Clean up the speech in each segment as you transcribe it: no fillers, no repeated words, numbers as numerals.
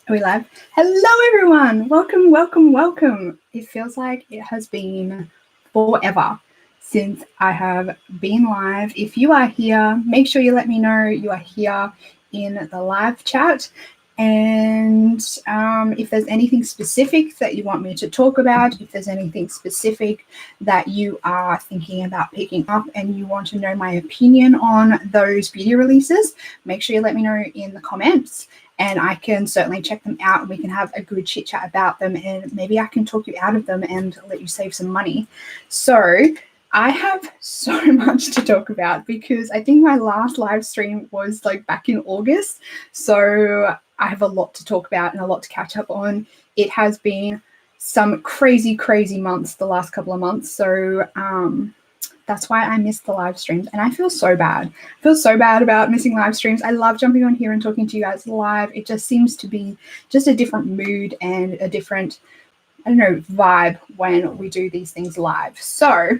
Are we live? Hello, everyone. Welcome, welcome, welcome. It feels like it has been forever since I have been live. If you are here, make sure you let me know you are here in the live chat. And if there's anything specific that you want me to talk about, if there's anything specific that you are thinking about picking up and you want to know my opinion on those beauty releases, make sure you let me know in the comments. And I can certainly check them out and we can have a good chit chat about them, and maybe I can talk you out of them and let you save some money. So I have so much to talk about because I think my last live stream was like back in August. So I have a lot to talk about and a lot to catch up on. It has been some crazy, crazy months the last couple of months. So that's why I missed the live streams, and I feel so bad. I feel so bad about missing live streams. I love jumping on here and talking to you guys live. It just seems to be just a different mood and a different, vibe when we do these things live. So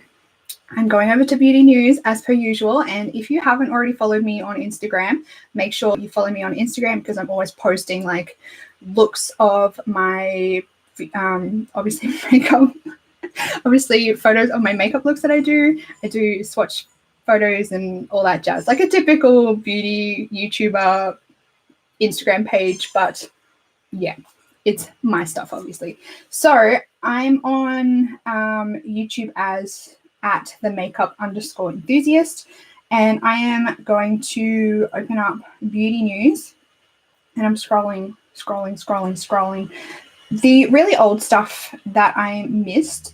I'm going over to beauty news as per usual. And if you haven't already followed me on Instagram, make sure you follow me on Instagram because I'm always posting like looks of my obviously makeup. Obviously, photos of my makeup looks that I do. I do swatch photos and all that jazz, like a typical beauty YouTuber Instagram page, but yeah, it's my stuff, obviously. So I'm on YouTube as at @themakeupenthusiast, and I am going to open up beauty news, and I'm scrolling. The really old stuff that I've missed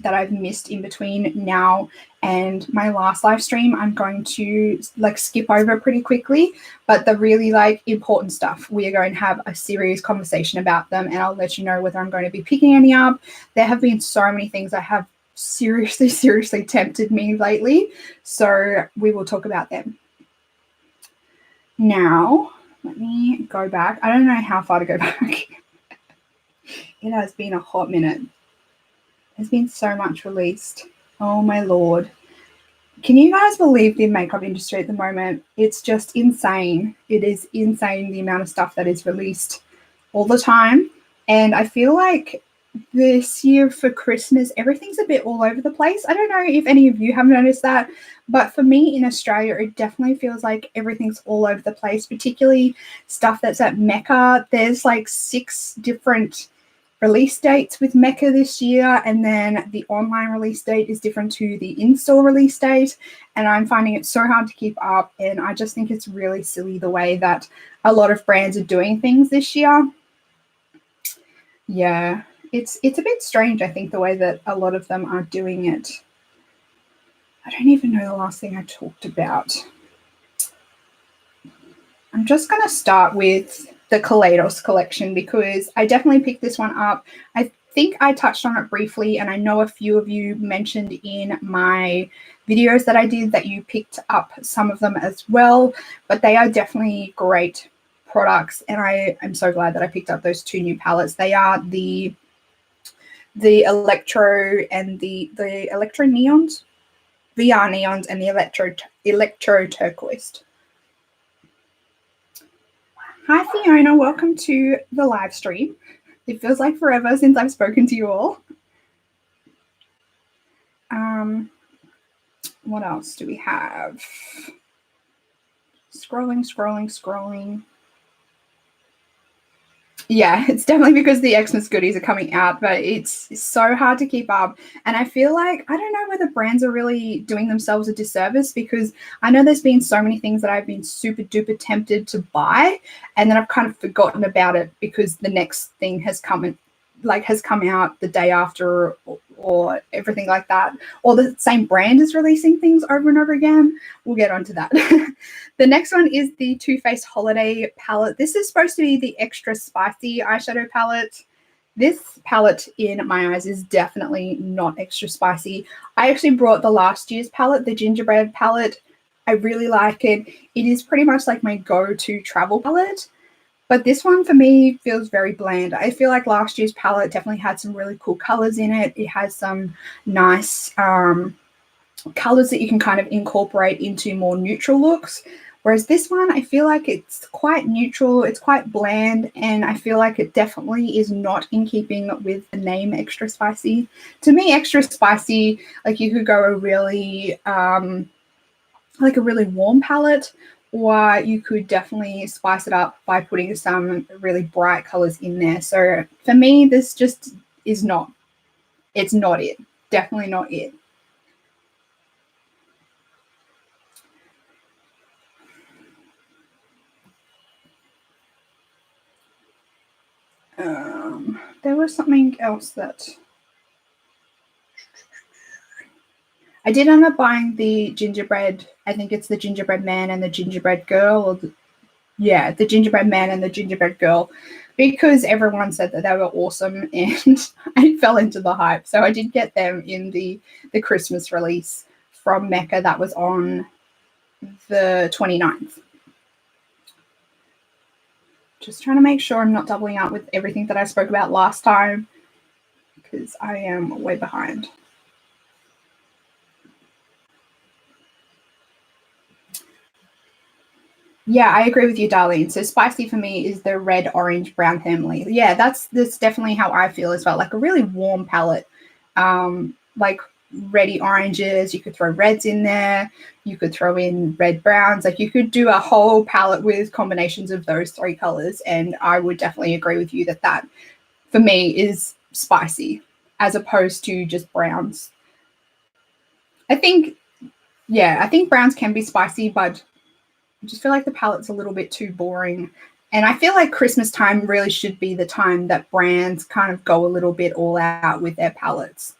in between now and my last live stream, I'm going to skip over pretty quickly. But the really important stuff, we are going to have a serious conversation about them, and I'll let you know whether I'm going to be picking any up. There have been so many things that have seriously tempted me lately, so we will talk about them. Now, let me go back. I don't know how far to go back. It has been a hot minute. There's been so much released. Oh my Lord. Can you guys believe the makeup industry at the moment? It's just insane. It is insane the amount of stuff that is released all the time. And I feel like this year for Christmas, everything's a bit all over the place. I don't know if any of you have noticed that, but for me in Australia, it definitely feels like everything's all over the place, particularly stuff that's at Mecca. There's like 6 different release dates with Mecca this year, and then the online release date is different to the in-store release date, and I'm finding it so hard to keep up, and I just think it's really silly the way that a lot of brands are doing things this year. Yeah, it's a bit strange, I think, the way that a lot of them are doing it. I don't even know the last thing I talked about. I'm just going to start with the Kaleidos collection because I definitely picked this one up. I think I touched on it briefly, and I know a few of you mentioned in my videos that I did that you picked up some of them as well, but they are definitely great products, and I'm so glad that I picked up those 2 new palettes. They are the Electro and the Electro Neons, VR Neons, and the Electro Turquoise. Hi Fiona, welcome to the live stream. It feels like forever since I've spoken to you all. What else do we have? Scrolling. Yeah, it's definitely because the Xmas goodies are coming out, but it's so hard to keep up. And I feel like, I don't know whether brands are really doing themselves a disservice, because I know there's been so many things that I've been super duper tempted to buy, and then I've kind of forgotten about it because the next thing has come out the day after, or everything like that, or the same brand is releasing things over and over again. We'll get onto that. The next one is the Too Faced Holiday palette. This is supposed to be the extra spicy eyeshadow palette. This palette, in my eyes, is definitely not extra spicy. I actually brought the last year's palette, the gingerbread palette. I really like it. It is pretty much like my go-to travel palette. But this one for me feels very bland. I feel like last year's palette definitely had some really cool colors in it. It has some nice colors that you can kind of incorporate into more neutral looks. Whereas this one, I feel like it's quite neutral, it's quite bland, and I feel like it definitely is not in keeping with the name Extra Spicy. To me, Extra Spicy, like you could go a really, like a really warm palette, or you could definitely spice it up by putting some really bright colors in there. So for me, this just is not, it's not it. Definitely not it. There was something else that I did end up buying the gingerbread. I think it's the gingerbread man and the gingerbread girl, or the gingerbread man and the gingerbread girl, because everyone said that they were awesome, and I fell into the hype. So I did get them in the Christmas release from Mecca that was on the 29th. Just trying to make sure I'm not doubling up with everything that I spoke about last time, because I am way behind. Yeah, I agree with you, Darlene. So spicy for me is the red, orange, brown family. Yeah, that's definitely how I feel as well. Like a really warm palette. Like reddy oranges, you could throw reds in there, you could throw in red browns. Like you could do a whole palette with combinations of those three colors. And I would definitely agree with you that that for me is spicy as opposed to just browns. I think browns can be spicy, but I just feel like the palette's a little bit too boring. And I feel like Christmas time really should be the time that brands kind of go a little bit all out with their palettes.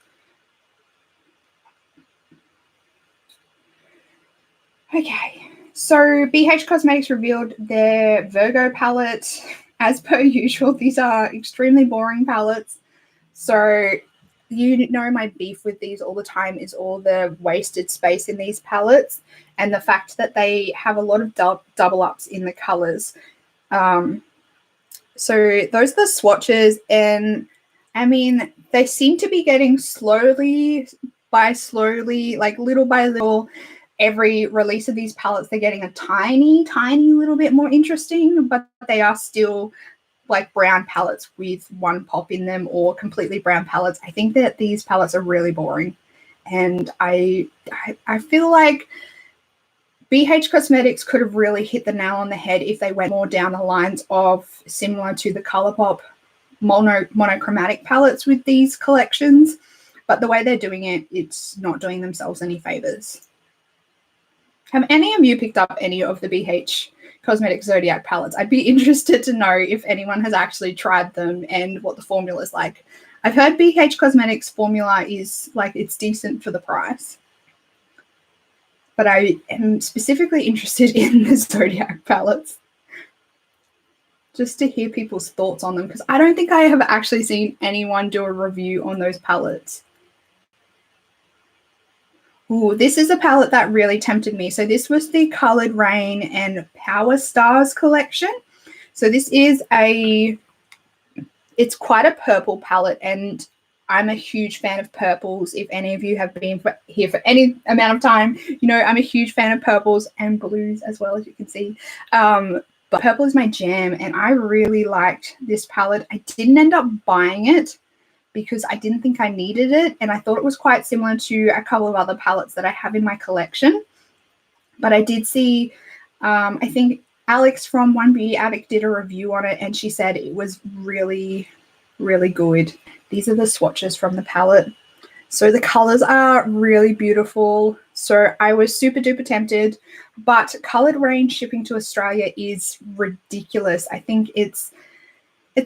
Okay, so BH Cosmetics revealed their Virgo palette. As per usual, these are extremely boring palettes. So you know my beef with these all the time is all the wasted space in these palettes and the fact that they have a lot of double ups in the colors. So those are the swatches, and I mean, they seem to be getting slowly, like little by little, every release of these palettes, they're getting a tiny, tiny little bit more interesting, but they are still like brown palettes with one pop in them or completely brown palettes. I think that these palettes are really boring. And I feel like BH Cosmetics could have really hit the nail on the head if they went more down the lines of similar to the ColourPop monochromatic palettes with these collections. But the way they're doing it, it's not doing themselves any favors. Have any of you picked up any of the BH Cosmetics Zodiac palettes? I'd be interested to know if anyone has actually tried them and what the formula is like. I've heard BH Cosmetics formula is like it's decent for the price. But I am specifically interested in the Zodiac palettes just to hear people's thoughts on them, because I don't think I have actually seen anyone do a review on those palettes. Ooh, this is a palette that really tempted me. So this was the Colored Rain and Power Stars collection. So this is it's quite a purple palette, and I'm a huge fan of purples. If any of you have been here for any amount of time, you know I'm a huge fan of purples and blues as well, as you can see. But purple is my jam, and I really liked this palette. I didn't end up buying it because I didn't think I needed it, and I thought it was quite similar to a couple of other palettes that I have in my collection. But I did see, I think Alex from One Beauty Addict did a review on it, and she said it was really, really good. These are the swatches from the palette. So the colors are really beautiful. So I was super duper tempted, but Colored Rain shipping to Australia is ridiculous. I think it's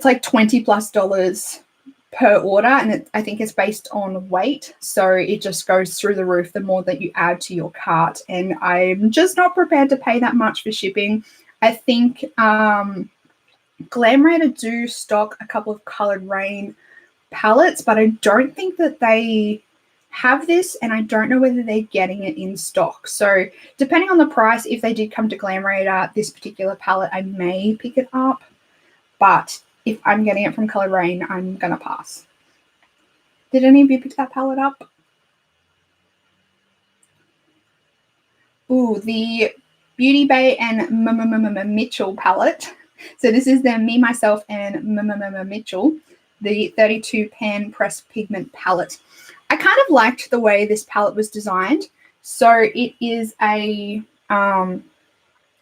like $20+ per order, and I think it's based on weight, so it just goes through the roof the more that you add to your cart, and I'm just not prepared to pay that much for shipping. I think Glam Raider do stock a couple of Colored Rain palettes, but I don't think that they have this, and I don't know whether they're getting it in stock. So depending on the price, if they did come to Glam Raider, this particular palette, I may pick it up, but if I'm getting it from Colored Rain, I'm going to pass. Did any of you pick that palette up? Ooh, the Beauty Bay and Mitchell palette. So this is the Me, Myself, and Mitchell, the 32 pan press pigment palette. I kind of liked the way this palette was designed. So it is a,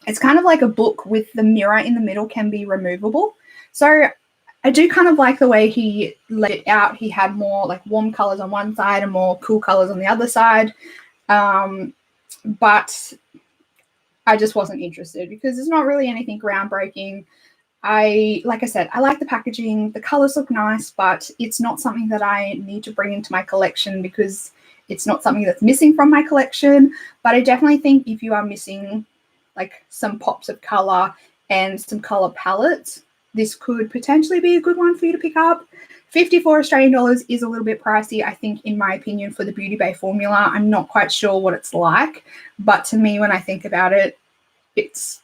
it's kind of like a book with the mirror in the middle can be removable. So I do kind of like the way he laid it out. He had more like warm colors on one side and more cool colors on the other side. But I just wasn't interested because there's not really anything groundbreaking. Like I said, I like the packaging. The colors look nice, but it's not something that I need to bring into my collection because it's not something that's missing from my collection. But I definitely think if you are missing like some pops of color and some color palettes, this could potentially be a good one for you to pick up. 54 Australian dollars is a little bit pricey, I think, in my opinion, for the Beauty Bay formula. I'm not quite sure what it's like, but to me, when I think about it, it's,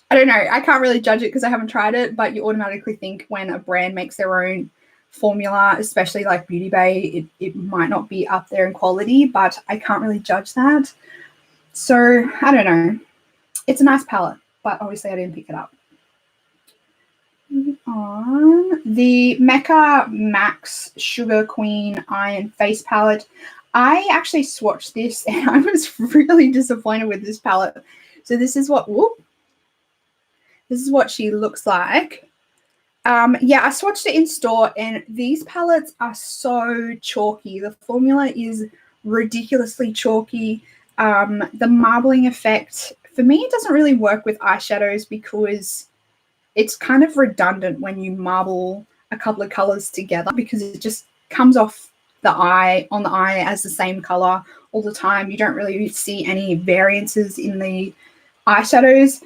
I don't know, I can't really judge it because I haven't tried it, but you automatically think when a brand makes their own formula, especially like Beauty Bay, it might not be up there in quality, but I can't really judge that. So I don't know. It's a nice palette, but obviously I didn't pick it up. Moving on, the Mecca Max Sugar Queen Iron Face Palette. I actually swatched this and I was really disappointed with this palette. So this is what, this is what she looks like. Yeah, I swatched it in store and these palettes are so chalky. The formula is ridiculously chalky. The marbling effect, for me, it doesn't really work with eyeshadows because it's kind of redundant when you marble a couple of colors together because it just comes off the eye, on the eye as the same color all the time. You don't really see any variances in the eyeshadows.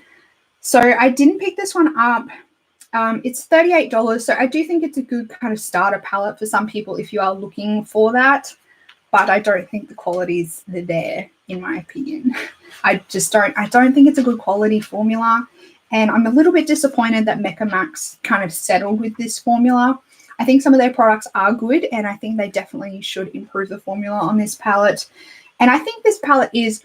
So I didn't pick this one up. It's $38. So I do think it's a good kind of starter palette for some people if you are looking for that. But I don't think the quality's there, in my opinion. I don't think it's a good quality formula. And I'm a little bit disappointed that Mecca Max kind of settled with this formula. I think some of their products are good, and I think they definitely should improve the formula on this palette. And I think this palette is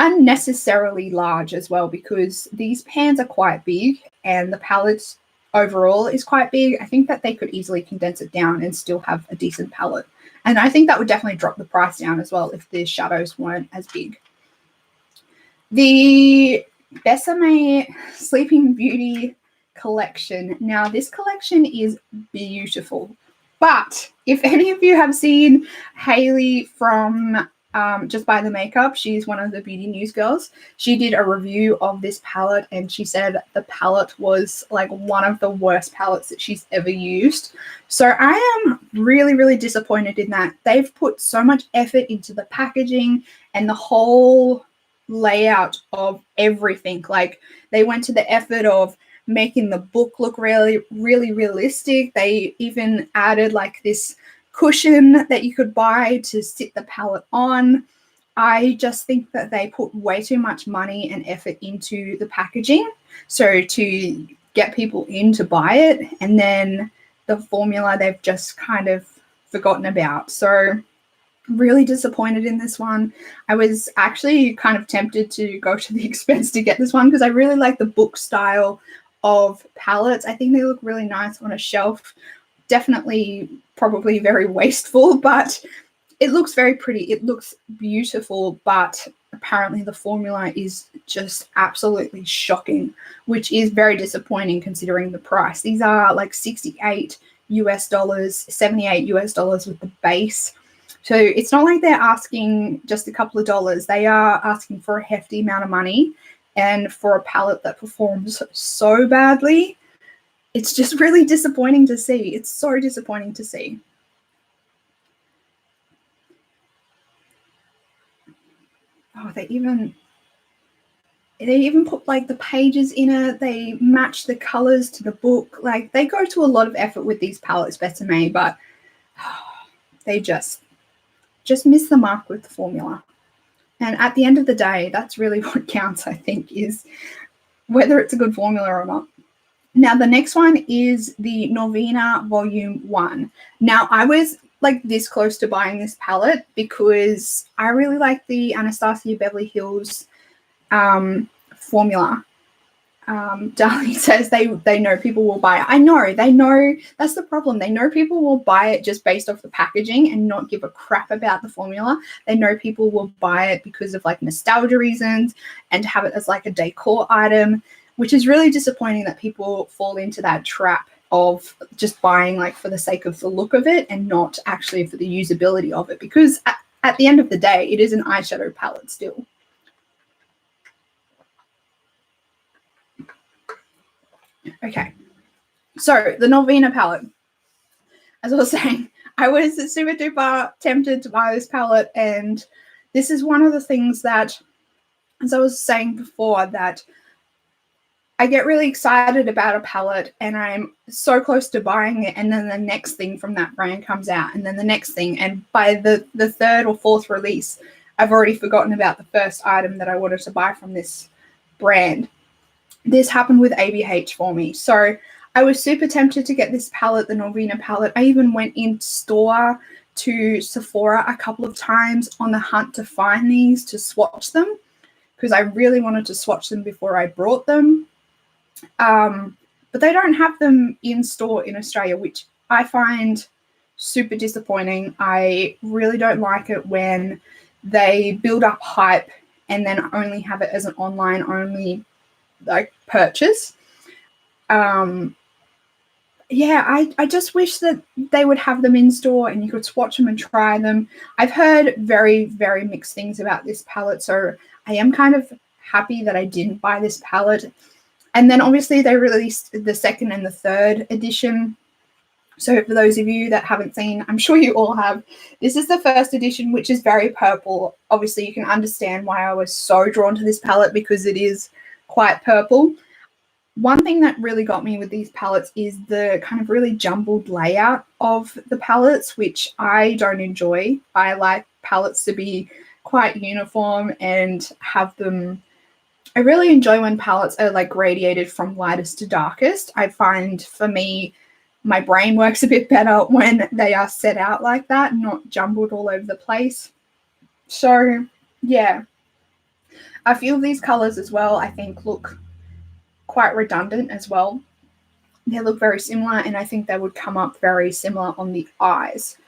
unnecessarily large as well because these pans are quite big and the palette overall is quite big. I think that they could easily condense it down and still have a decent palette. And I think that would definitely drop the price down as well if the shadows weren't as big. The Besame Sleeping Beauty collection. Now, this collection is beautiful. But if any of you have seen Hayley from Just Buy the Makeup, she's one of the beauty news girls. She did a review of this palette and she said the palette was like one of the worst palettes that she's ever used. So I am really, really disappointed in that. They've put so much effort into the packaging and the whole layout of everything. Like they went to the effort of making the book look really, really realistic. They even added like this cushion that you could buy to sit the palette on. I just think that they put way too much money and effort into the packaging. So to get people in to buy it, and then the formula they've just kind of forgotten about. So really disappointed in this one. I was actually kind of tempted to go to the expense to get this one because I really like the book style of palettes. I think they look really nice on a shelf. Definitely probably very wasteful, but it looks very pretty. It looks beautiful, but apparently the formula is just absolutely shocking, which is very disappointing considering the price. These are like $68 US, $78 US with the base. So it's not like they're asking just a couple of dollars. They are asking for a hefty amount of money. And for a palette that performs so badly, it's just really disappointing to see. It's so disappointing to see. Oh, they even put like the pages in it. They match the colors to the book. Like they go to a lot of effort with these palettes, Besame, but they just miss the mark with the formula. And at the end of the day, that's really what counts, I think, is whether it's a good formula or not. Now, the next one is the Norvina Volume 1. Now, I was like this close to buying this palette because I really like the Anastasia Beverly Hills formula. Darling says they know people will buy it. I know, they know. That's the problem. They know people will buy it just based off the packaging and not give a crap about the formula. They know people will buy it because of like nostalgia reasons and have it as like a decor item, which is really disappointing that people fall into that trap of just buying like for the sake of the look of it and not actually for the usability of it, because at the end of the day, it is an eyeshadow palette still. Okay, so the Norvina palette. As I was saying, I was super duper tempted to buy this palette, and this is one of the things that, as I was saying before, that I get really excited about a palette and I'm so close to buying it, and then the next thing from that brand comes out, and then the next thing, and by the third or fourth release, I've already forgotten about the first item that I wanted to buy from this brand. This happened with ABH for me. So I was super tempted to get this palette, the Norvina palette. I even went in store to Sephora a couple of times on the hunt to find these, to swatch them, because I really wanted to swatch them before I brought them. But they don't have them in store in Australia, which I find super disappointing. I really don't like it when they build up hype and then only have it as an online only like purchase. Yeah, I just wish that they would have them in store and you could swatch them and try them. I've heard very, very mixed things about this palette, so I am kind of happy that I didn't buy this palette. And then obviously they released the second and the third edition. So for those of you that haven't seen, I'm sure you all have, this is the first edition, which is very purple. Obviously you can understand why I was so drawn to this palette, because it is quite purple. One thing that really got me with these palettes is the kind of really jumbled layout of the palettes, which I don't enjoy. I like palettes to be quite uniform and have them. I really enjoy when palettes are like gradiated from lightest to darkest. I find for me, my brain works a bit better when they are set out like that, not jumbled all over the place. So yeah, a few of these colors as well, I think look quite redundant as well. They look very similar, and I think they would come up very similar on the eyes.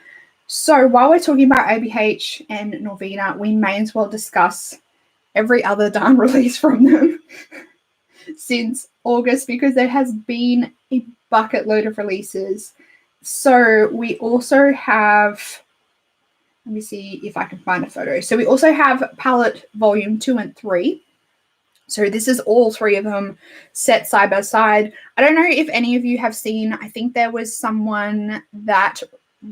So while we're talking about ABH and Norvina, we may as well discuss every other darn release from them since August, because there has been a bucket load of releases. So we also have, let me see if I can find a photo. So we also have palette volume 2 and 3. So this is all three of them set side by side. I don't know if any of you have seen, I think there was someone that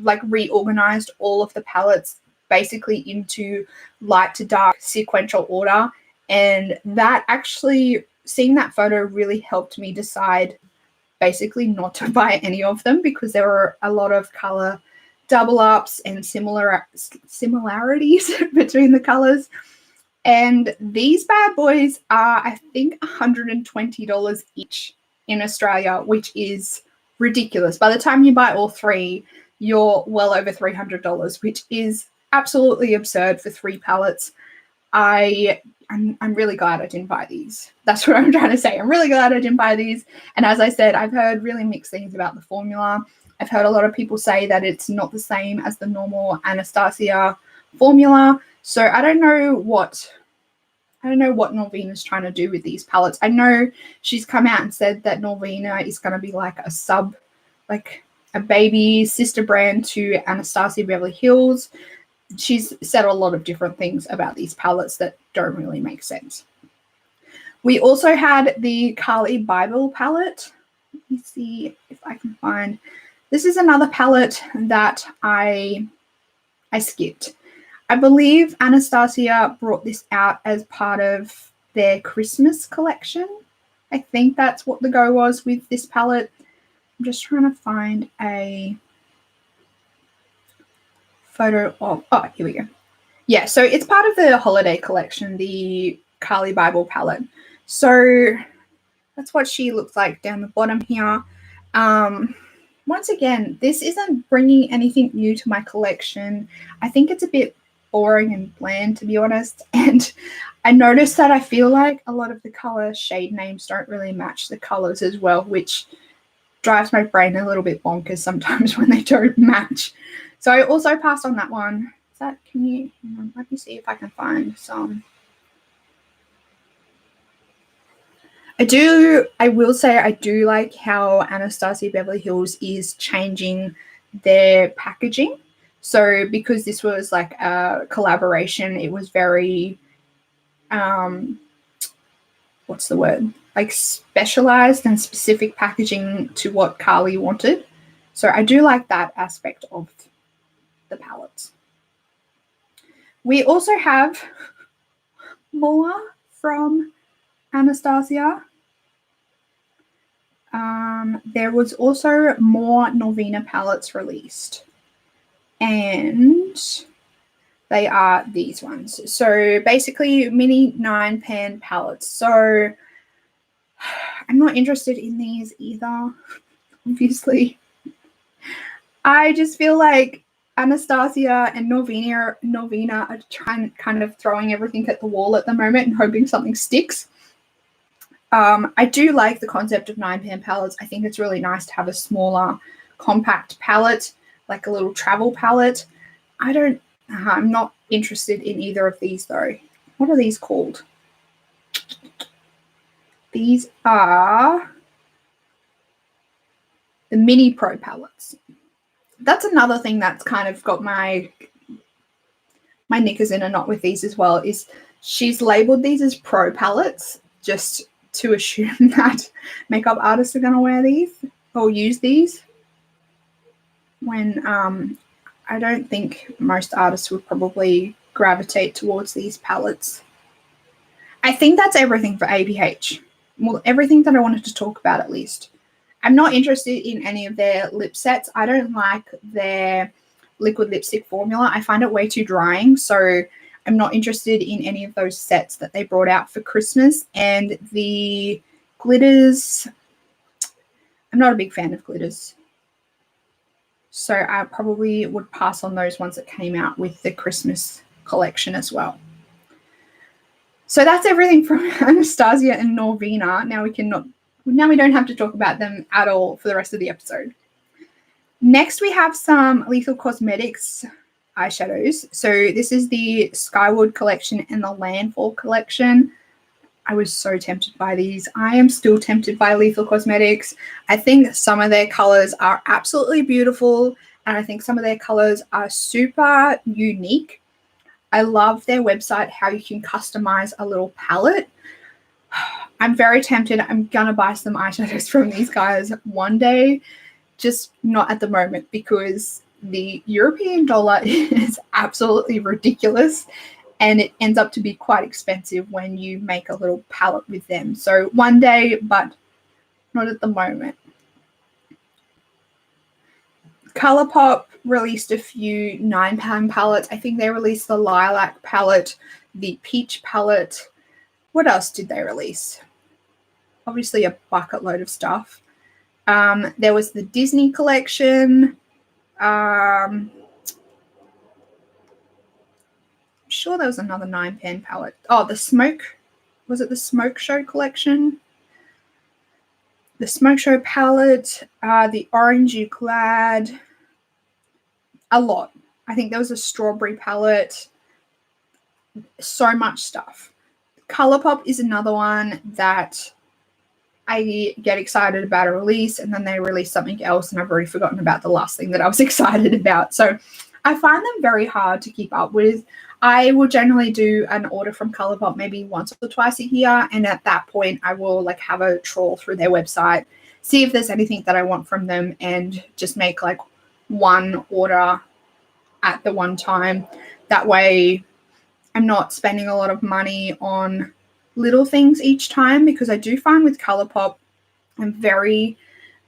like reorganized all of the palettes basically into light to dark sequential order. And that actually, seeing that photo really helped me decide basically not to buy any of them, because there were a lot of color double ups and similarities between the colors. And these bad boys are, I think, $120 each in Australia, which is ridiculous. By the time you buy all three, you're well over $300, which is absolutely absurd for 3 palettes. I'm really glad I didn't buy these. That's what I'm trying to say. I'm really glad I didn't buy these. And as I said, I've heard really mixed things about the formula. I've heard a lot of people say that it's not the same as the normal Anastasia formula. So I don't know what Norvina's trying to do with these palettes. I know she's come out and said that Norvina is going to be like a baby sister brand to Anastasia Beverly Hills. She's said a lot of different things about these palettes that don't really make sense. We also had the Kali Bible palette. Let me see if I can find. This is another palette that I skipped. I believe Anastasia brought this out as part of their Christmas collection. I think that's what the go was with this palette. I'm just trying to find a photo of, oh, here we go. Yeah, so it's part of the holiday collection, the Kali Bible palette. So that's what she looks like down the bottom here. Once again, this isn't bringing anything new to my collection. I think it's a bit boring and bland, to be honest. And I noticed that I feel like a lot of the color shade names don't really match the colors as well, which drives my brain a little bit bonkers sometimes when they don't match. So I also passed on that one. Is that, can you, let me see if I can find some. I will say I do like how Anastasia Beverly Hills is changing their packaging. So because this was like a collaboration, it was very, what's the word? Like specialized and specific packaging to what Carly wanted. So I do like that aspect of the palettes. We also have more from Anastasia. There was also more Norvina palettes released, and they are these ones. So basically mini 9-pan palettes. So I'm not interested in these either, obviously. I just feel like Anastasia and Norvina are kind of throwing everything at the wall at the moment and hoping something sticks. I do like the concept of 9-pan palettes. I think it's really nice to have a smaller, compact palette, like a little travel palette. I'm not interested in either of these though. What are these called? These are the Mini Pro palettes. That's another thing that's kind of got my knickers in a knot with these as well, is she's labeled these as Pro palettes just to assume that makeup artists are going to wear these or use these, when I don't think most artists would probably gravitate towards these palettes. I think that's everything for ABH. Well, everything that I wanted to talk about, at least. I'm not interested in any of their lip sets. I don't like their liquid lipstick formula. I find it way too drying, so I'm not interested in any of those sets that they brought out for Christmas. And the glitters, I'm not a big fan of glitters. So I probably would pass on those ones that came out with the Christmas collection as well. So that's everything from Anastasia and Norvina. Now we don't have to talk about them at all for the rest of the episode. Next, we have some Lethal Cosmetics eyeshadows. So this is the Skyward collection and the Landfall collection. I was so tempted by these. I am still tempted by Lethal Cosmetics. I think some of their colors are absolutely beautiful, and I think some of their colors are super unique. I love their website, how you can customize a little palette. I'm very tempted. I'm going to buy some eyeshadows from these guys one day, just not at the moment because the European dollar is absolutely ridiculous, and it ends up to be quite expensive when you make a little palette with them. So one day, but not at the moment. ColourPop released a few 9-pan palettes. I think they released the Lilac palette, the Peach palette. What else did they release? Obviously a bucket load of stuff. There was the Disney collection. I'm sure there was another 9-pan palette. Oh, was it the Smoke Show collection? The Smoke Show palette, the Orange You Glad, a lot. I think there was a Strawberry palette, so much stuff. ColourPop is another one that I get excited about a release, and then they release something else, and I've already forgotten about the last thing that I was excited about. So I find them very hard to keep up with. I will generally do an order from ColourPop maybe once or twice a year, and at that point I will like have a trawl through their website, see if there's anything that I want from them, and just make like one order at the one time. That way I'm not spending a lot of money on little things each time, because I do find with ColourPop I'm very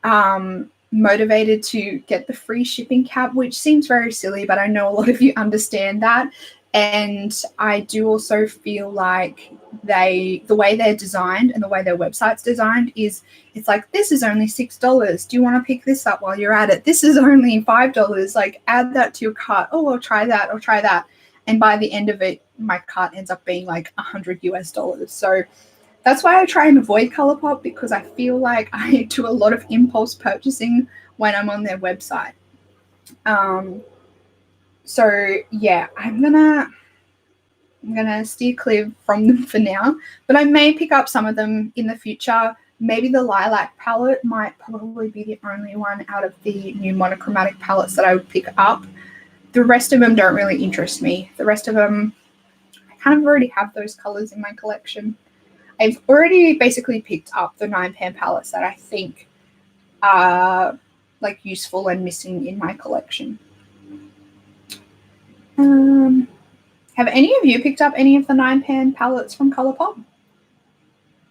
motivated to get the free shipping cap, which seems very silly, but I know a lot of you understand that. And I do also feel like the way they're designed and the way their website's designed is, it's like, this is only $6. Do you want to pick this up while you're at it? This is only $5. Like, add that to your cart. Oh, I'll try that. And by the end of it, my cart ends up being like $100. So that's why I try and avoid Colourpop, because I feel like I do a lot of impulse purchasing when I'm on their website. So yeah, I'm gonna steer clear from them for now, but I may pick up some of them in the future. Maybe the lilac palette might probably be the only one out of the new monochromatic palettes that I would pick up. The rest of them don't really interest me. The rest of them, I kind of already have those colors in my collection. I've already basically picked up the 9-pan palettes that I think are like useful and missing in my collection. Have any of you picked up any of the 9-pan palettes from Colourpop?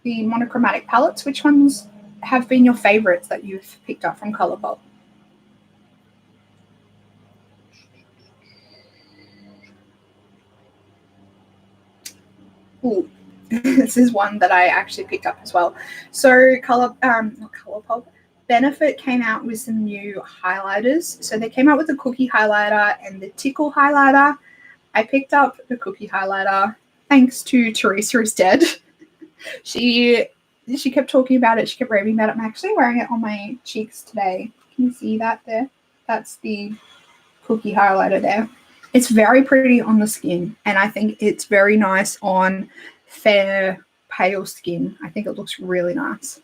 The monochromatic palettes, which ones have been your favorites that you've picked up from Colourpop? Ooh, this is one that I actually picked up as well. So Colourpop, Benefit came out with some new highlighters. So they came out with the cookie highlighter and the tickle highlighter. I picked up the cookie highlighter thanks to Teresa is Dead. She kept talking about it. She kept raving about it. I'm actually wearing it on my cheeks today. Can you see that there? That's the cookie highlighter there. It's very pretty on the skin, and I think it's very nice on fair, pale skin. I think it looks really nice.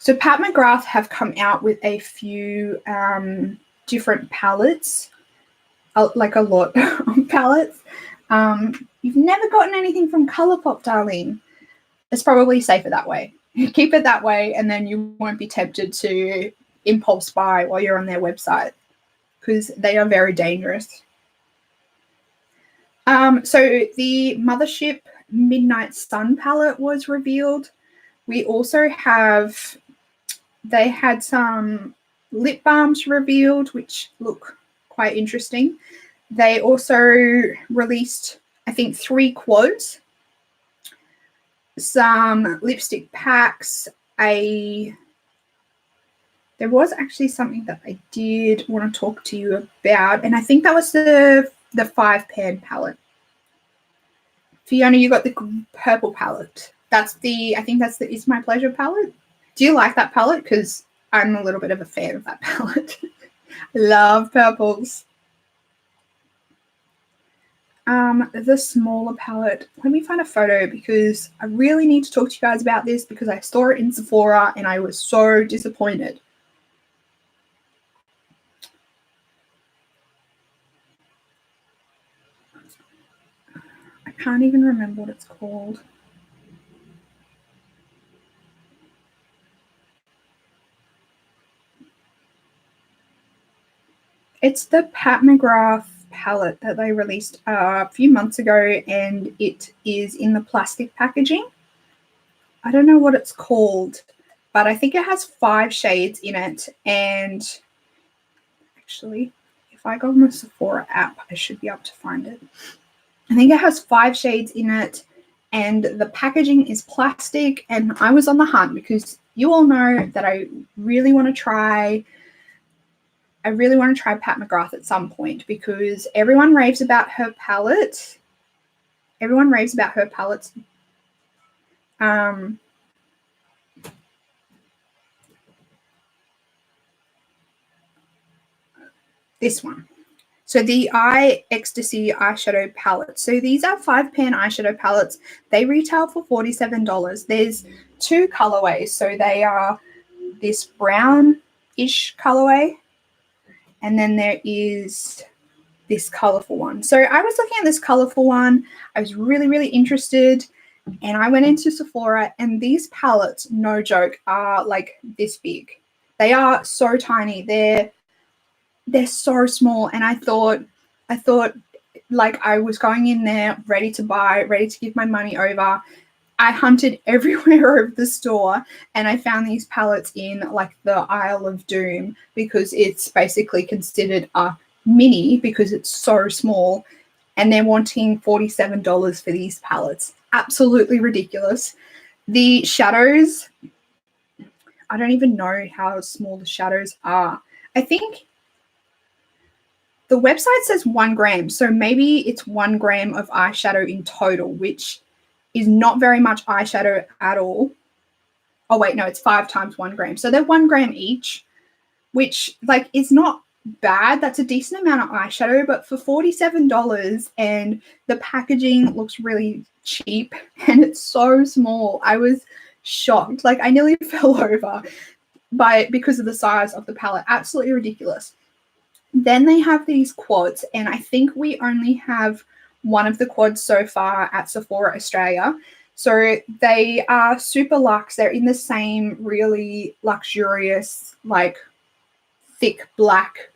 So Pat McGrath have come out with a few different palettes, like a lot of palettes. You've never gotten anything from Colourpop, darling. It's probably safer that way. Keep it that way, and then you won't be tempted to impulse buy while you're on their website, because they are very dangerous. So the Mothership Midnight Sun palette was revealed. We also they had some lip balms revealed, which look quite interesting. They also released, I think, 3 quads, some lipstick packs. There was actually something that I did want to talk to you about, and I think that was the 5-pan palette. Fiona, you got the purple palette. I think that's the It's My Pleasure palette. Do you like that palette? Because I'm a little bit of a fan of that palette. I love purples. The smaller palette. Let me find a photo, because I really need to talk to you guys about this, because I saw it in Sephora and I was so disappointed. I can't even remember what it's called. It's the Pat McGrath palette that they released a few months ago, and it is in the plastic packaging. I don't know what it's called, but I think it has 5 shades in it. And actually, if I go on the Sephora app, I should be able to find it. I think it has 5 shades in it, and the packaging is plastic. And I was on the hunt, because you all know that I really want to try Pat McGrath at some point, because everyone raves about her palette. Everyone raves about her palettes. This one. So the Eye Ecstasy eyeshadow palette. So these are 5-pan eyeshadow palettes. They retail for $47. There's 2 colorways. So they are this brown-ish colorway, and then there is this colorful one. So I was looking at this colorful one. I was really, really interested, and I went into Sephora, and these palettes, no joke, are like this big. They are so tiny. They're so small, and I thought like I was going in there ready to buy, ready to give my money over. I hunted everywhere of the store, and I found these palettes in like the Isle of Doom, because it's basically considered a mini because it's so small, and they're wanting $47 for these palettes. Absolutely ridiculous. The shadows, I don't even know how small the shadows are. I think the website says 1 gram, so maybe it's 1 gram of eyeshadow in total, which is not very much eyeshadow at all. Oh, wait, no, it's 5 times 1 gram. So they're 1 gram each, which like is not bad. That's a decent amount of eyeshadow, but for $47 and the packaging looks really cheap and it's so small, I was shocked. Like I nearly fell over because of the size of the palette. Absolutely ridiculous. Then they have these quads, and I think we only have one of the quads so far at Sephora Australia. So they are super luxe. They're in the same really luxurious, like thick black,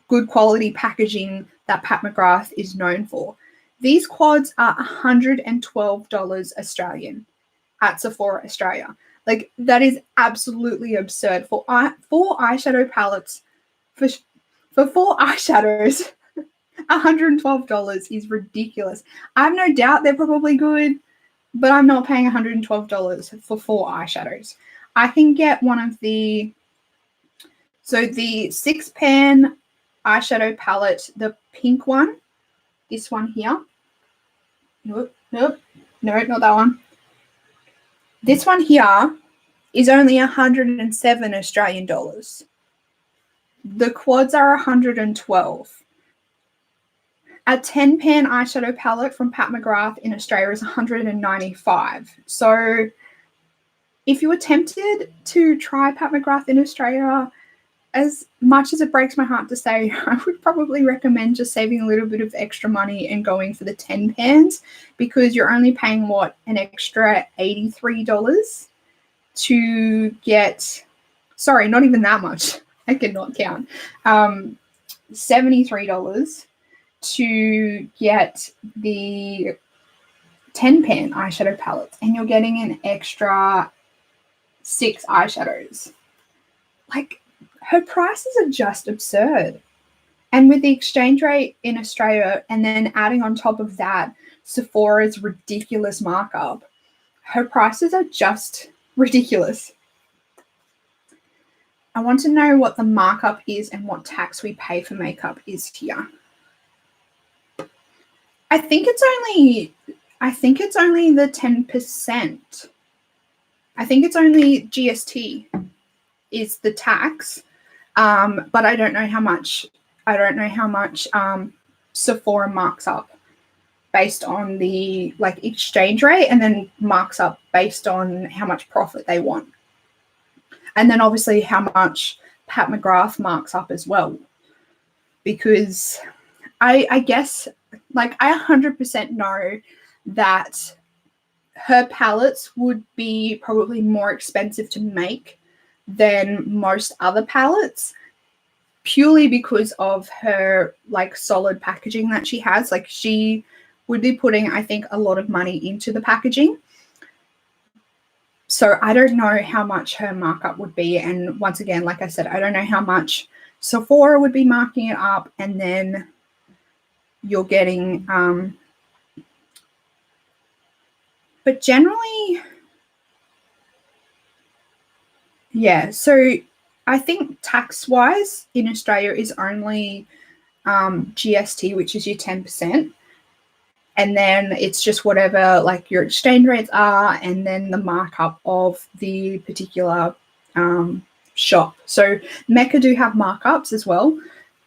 good quality packaging that Pat McGrath is known for. These quads are $112 Australian at Sephora Australia. Like that is absolutely absurd for 4 eyeshadow palettes. For 4 eyeshadows, $112 is ridiculous. I have no doubt they're probably good, but I'm not paying $112 for 4 eyeshadows. I can get one of the 6-pan eyeshadow palette, the pink one, this one here. Nope, no, not that one. This one here is only 107 Australian dollars. The quads are 112. A 10-pan eyeshadow palette from Pat McGrath in Australia is 195. So if you were tempted to try Pat McGrath in Australia, as much as it breaks my heart to say, I would probably recommend just saving a little bit of extra money and going for the 10 pans, because you're only paying, an extra $83 to get, sorry, not even that much. I cannot count. $73 to get the 10-pan eyeshadow palettes, and you're getting an extra 6 eyeshadows. Like, her prices are just absurd. And with the exchange rate in Australia, and then adding on top of that Sephora's ridiculous markup, her prices are just ridiculous. I want to know what the markup is and what tax we pay for makeup is here. I think it's only the 10%. I think it's only GST is the tax, but I don't know how much. Sephora marks up based on the exchange rate, and then marks up based on how much profit they want. And then obviously how much Pat McGrath marks up as well. Because I guess, I 100% know that her palettes would be probably more expensive to make than most other palettes, purely because of her solid packaging that she has. She would be putting, I think, a lot of money into the packaging. So I don't know how much her markup would be. And once again, like I said, I don't know how much Sephora would be marking it up. And then you're getting, but generally, yeah. So I think tax-wise in Australia is only GST, which is your 10%. And then it's just whatever your exchange rates are, and then the markup of the particular shop. So Mecca do have markups as well,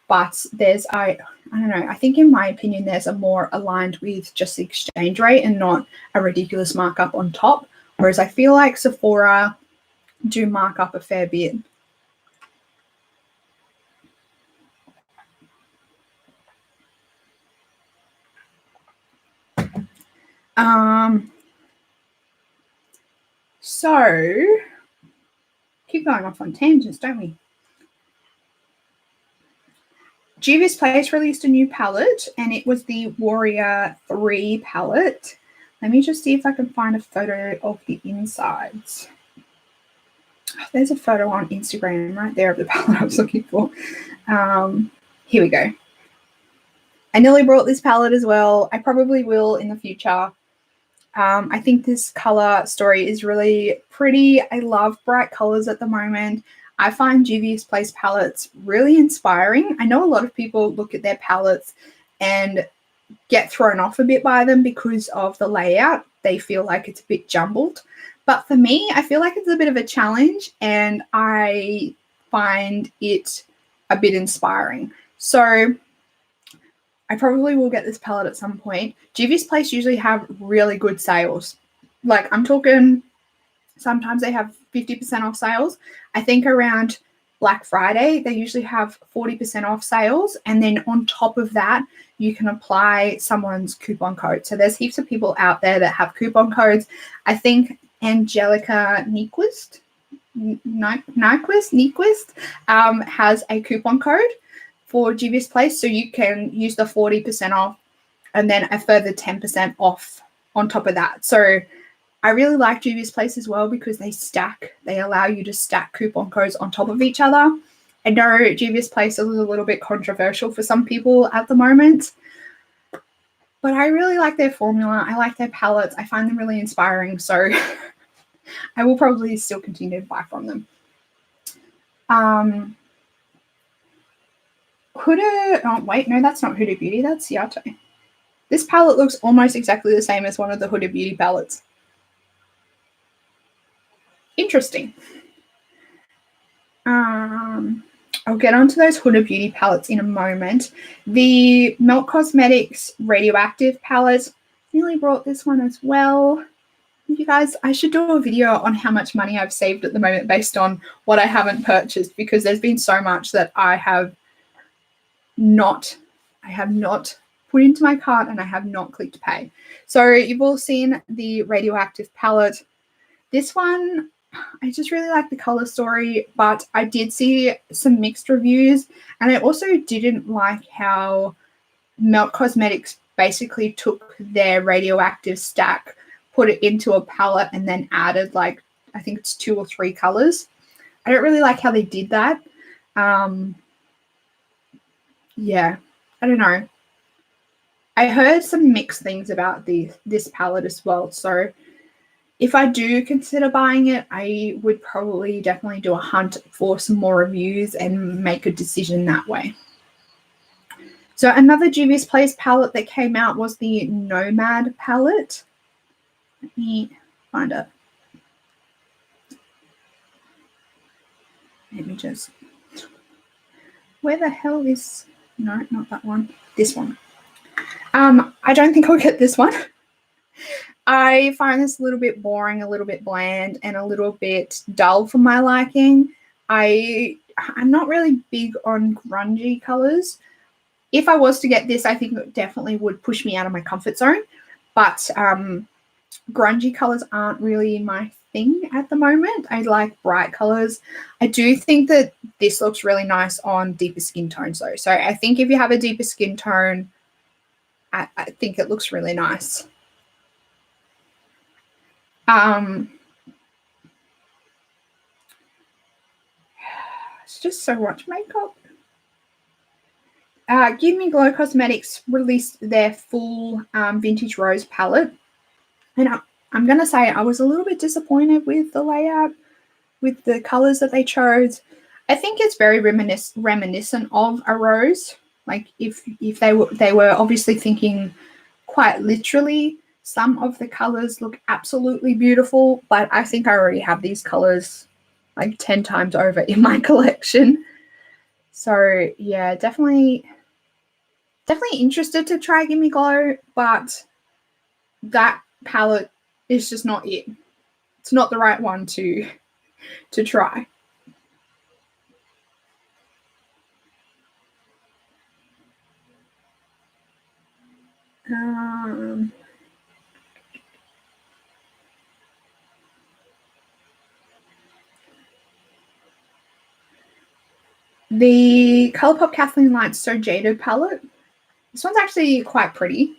but there's, I don't know, I think in my opinion, there's a more aligned with just the exchange rate and not a ridiculous markup on top. Whereas I feel like Sephora do mark up a fair bit. So keep going off on tangents, don't we? Juvia's Place released a new palette, and it was the Warrior 3 palette. Let me just see if I can find a photo of the insides. Oh, there's a photo on Instagram right there of the palette I was looking for. Here we go. I nearly brought this palette as well. I probably will in the future. I think this color story is really pretty. I love bright colors at the moment. I find Juvia's Place palettes really inspiring. I know a lot of people look at their palettes and get thrown off a bit by them because of the layout. They feel like it's a bit jumbled. But for me, I feel like it's a bit of a challenge, and I find it a bit inspiring. So I probably will get this palette at some point. Juvia's Place usually have really good sales. Like, I'm talking, sometimes they have 50% off sales. I think around Black Friday, they usually have 40% off sales. And then on top of that, you can apply someone's coupon code. So there's heaps of people out there that have coupon codes. I think Angelica Nyquist has a coupon code for Juvia's Place. So you can use the 40% off and then a further 10% off on top of that. So I really like Juvia's Place as well because they allow you to stack coupon codes on top of each other. I know Juvia's Place is a little bit controversial for some people at the moment, but I really like their formula. I like their palettes. I find them really inspiring. So I will probably still continue to buy from them. That's not Huda Beauty. That's Yato. This palette looks almost exactly the same as one of the Huda Beauty palettes. Interesting. I'll get onto those Huda Beauty palettes in a moment. The Melt Cosmetics Radioactive palette, nearly brought this one as well. You guys, I should do a video on how much money I've saved at the moment based on what I haven't purchased, because there's been so much that I have not put into my cart and I have not clicked pay. So you've all seen the Radioactive palette. This one, I just really like the color story, but I did see some mixed reviews, and I also didn't like how Melt Cosmetics basically took their Radioactive stack, put it into a palette, and then added, like, I think it's 2 or 3 colors. I don't really like how they did that. Yeah, I don't know. I heard some mixed things about this palette as well. So if I do consider buying it, I would probably definitely do a hunt for some more reviews and make a decision that way. So another Juvia's Place palette that came out was the Nomad palette. Let me find it. Let me just... Where the hell is... No, not that one. This one. I don't think I'll get this one. I find this a little bit boring, a little bit bland, and a little bit dull for my liking. I'm not really big on grungy colors. If I was to get this, I think it definitely would push me out of my comfort zone. But grungy colors aren't really my thing at the moment. I like bright colors. I do think that this looks really nice on deeper skin tones though. So I think if you have a deeper skin tone, I think it looks really nice. It's just so much makeup. Give Me Glow Cosmetics released their full Vintage Rose palette. And I'm going to say I was a little bit disappointed with the layout, with the colors that they chose. I think it's very reminiscent of a rose. Like if they were obviously thinking quite literally. Some of the colors look absolutely beautiful, but I think I already have these colors like 10 times over in my collection. So yeah, definitely interested to try Give Me Glow, but that palette is just not it. It's not the right one to try. The Colourpop Kathleen Light So Jaded palette. This one's actually quite pretty.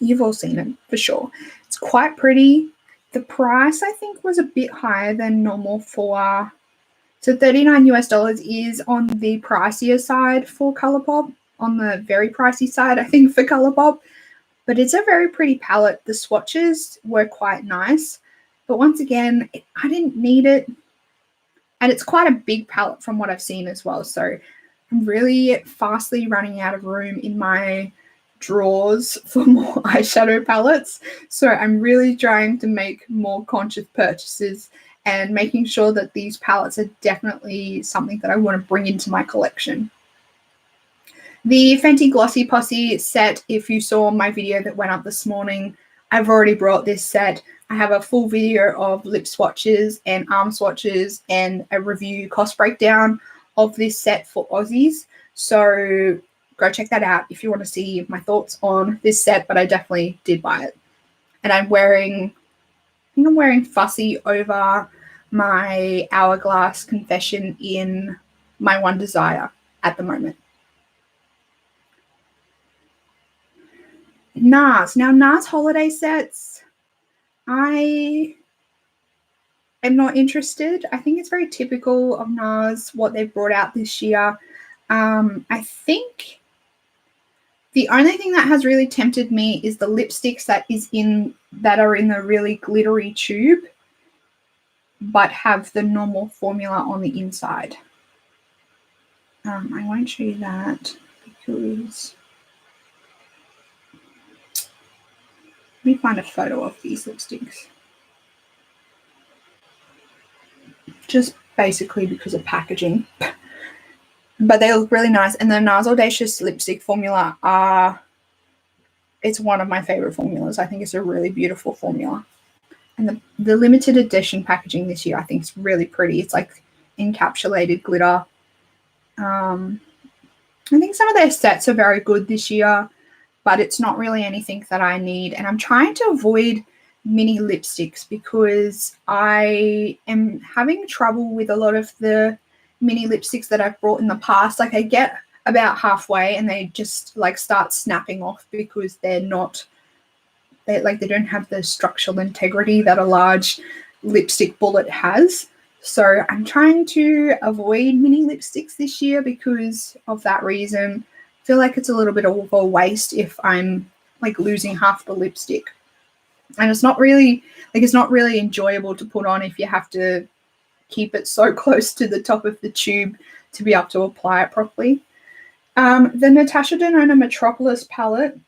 You've all seen it for sure. It's quite pretty. The price I think was a bit higher than normal for. So $39 US is on the pricier side for Colourpop. On the very pricey side, I think, for Colourpop. But it's a very pretty palette. The swatches were quite nice. But once again, I didn't need it. And it's quite a big palette from what I've seen as well. So I'm really fastly running out of room in my drawers for more eyeshadow palettes. So I'm really trying to make more conscious purchases and making sure that these palettes are definitely something that I want to bring into my collection. The Fenty Glossy Posse set, if you saw my video that went up this morning, I've already brought this set. I have a full video of lip swatches and arm swatches and a review cost breakdown of this set for Aussies. So go check that out if you want to see my thoughts on this set, but I definitely did buy it. And I'm wearing Fussy over my Hourglass Confession in my One Desire at the moment. NARS. Now, NARS holiday sets, I am not interested. I think it's very typical of NARS, what they've brought out this year. I think the only thing that has really tempted me is the lipsticks that are in the really glittery tube, but have the normal formula on the inside. I won't show you that because... Let me find a photo of these lipsticks. Just basically because of packaging. But they look really nice. And the NARS Audacious lipstick formula it's one of my favorite formulas. I think it's a really beautiful formula. And the limited edition packaging this year I think is really pretty. It's like encapsulated glitter. I think some of their sets are very good this year, but it's not really anything that I need. And I'm trying to avoid mini lipsticks because I am having trouble with a lot of the mini lipsticks that I've brought in the past. Like I get about halfway and they just like start snapping off because they don't have the structural integrity that a large lipstick bullet has. So I'm trying to avoid mini lipsticks this year because of that reason. I feel like it's a little bit of a waste if I'm like losing half the lipstick. And it's not really enjoyable to put on if you have to keep it so close to the top of the tube to be able to apply it properly. The Natasha Denona Metropolis palette,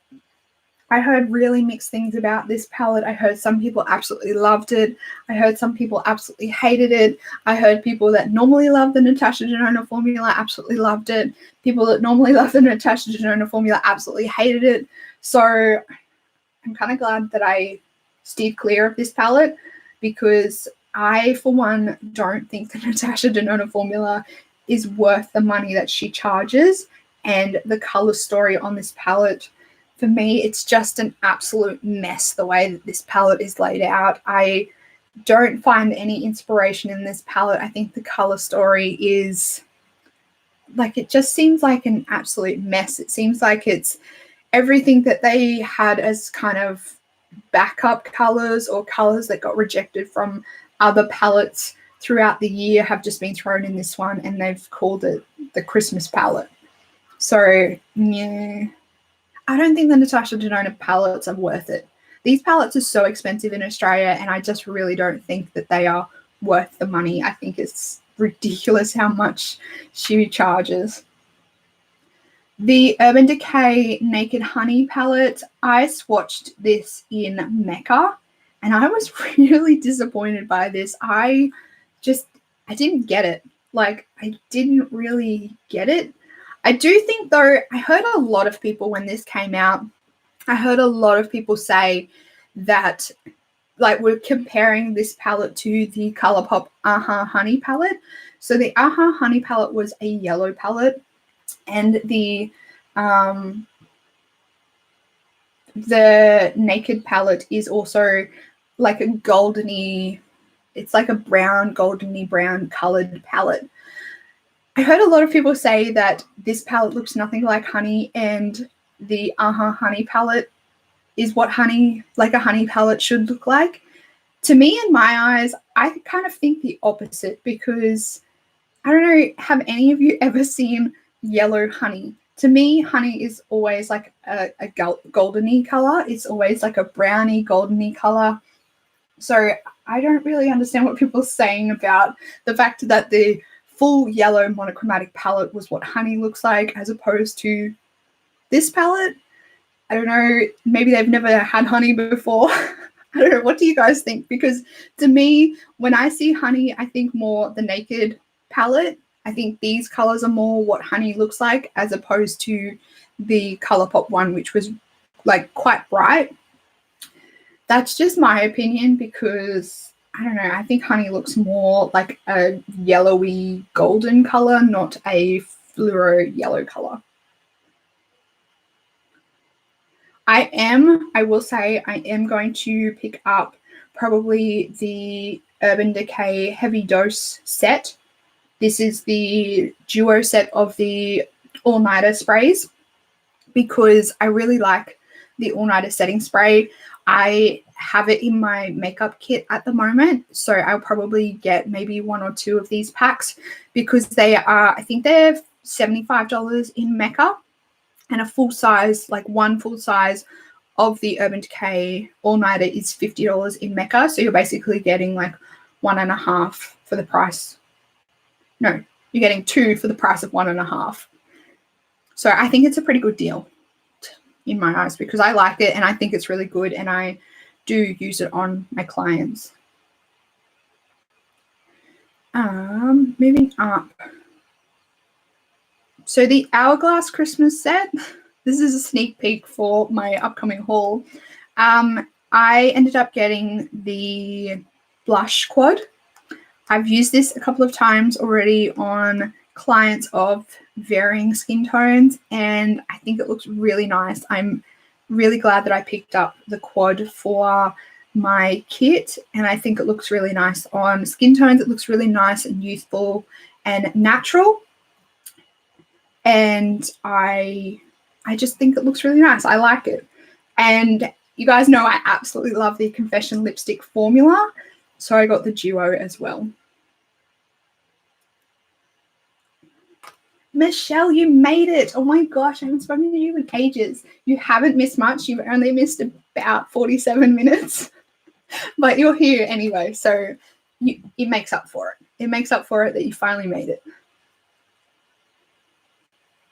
I heard really mixed things about this palette. I heard some people absolutely loved it. I heard some people absolutely hated it. I heard people that normally love the Natasha Denona formula absolutely loved it. People that normally love the Natasha Denona formula absolutely hated it. So I'm kind of glad that I steered clear of this palette because I, for one, don't think the Natasha Denona formula is worth the money that she charges. And the color story on this palette, for me, it's just an absolute mess the way that this palette is laid out. I don't find any inspiration in this palette. I think the color story is like, it just seems like an absolute mess. It seems like it's everything that they had as kind of backup colors or colors that got rejected from other palettes throughout the year have just been thrown in this one, and they've called it the Christmas palette. So, yeah, I don't think the Natasha Denona palettes are worth it. These palettes are so expensive in Australia, and I just really don't think that they are worth the money. I think it's ridiculous how much she charges. The Urban Decay Naked Honey palette, I swatched this in Mecca, and I was really disappointed by this. I didn't get it. Like, I didn't really get it. I do think, though, I heard a lot of people when this came out, I heard a lot of people say that, like, we're comparing this palette to the ColourPop Aha Honey palette. So the Aha Honey palette was a yellow palette, and the Naked palette is also like a goldeny, it's like a brown, goldeny brown colored palette. I heard a lot of people say that this palette looks nothing like honey, and the Aha Honey palette is what honey, like a honey palette should look like. To me, in my eyes, I kind of think the opposite, because I don't know, have any of you ever seen yellow honey? To me, honey is always like a goldeny color. It's always like a browny, goldeny color. So I don't really understand what people are saying about the fact that the full yellow monochromatic palette was what honey looks like as opposed to this palette. I don't know, maybe they've never had honey before. I don't know, what do you guys think? Because to me, when I see honey, I think more the Naked palette. I think these colors are more what honey looks like as opposed to the ColourPop one, which was like quite bright. That's just my opinion because I don't know, I think honey looks more like a yellowy golden color, not a fluoro yellow color. I will say I am going to pick up probably the Urban Decay Heavy Dose set. This is the duo set of the all-nighter sprays because I really like the all-nighter setting spray. I have it in my makeup kit at the moment, so I'll probably get maybe 1 or 2 of these packs because they are, I think they're $75 in Mecca, and a full size, like one full size of the Urban Decay all-nighter is $50 in Mecca, so you're basically getting like 1.5 for the price. No, you're getting 2 for the price of 1.5. So I think it's a pretty good deal in my eyes because I like it and I think it's really good and I do use it on my clients. Moving up. So the Hourglass Christmas set, this is a sneak peek for my upcoming haul. I ended up getting the blush quad. I've used this a couple of times already on clients of varying skin tones, and I think it looks really nice. I'm really glad that I picked up the quad for my kit, and I think it looks really nice on skin tones. It looks really nice and youthful and natural, and I just think it looks really nice. I like it. And you guys know I absolutely love the Confession lipstick formula, so I got the duo as well. Michelle, you made it. Oh my gosh, I haven't spoken to you in ages. You haven't missed much. You've only missed about 47 minutes, but you're here anyway, so it makes up for it. It makes up for it that you finally made it.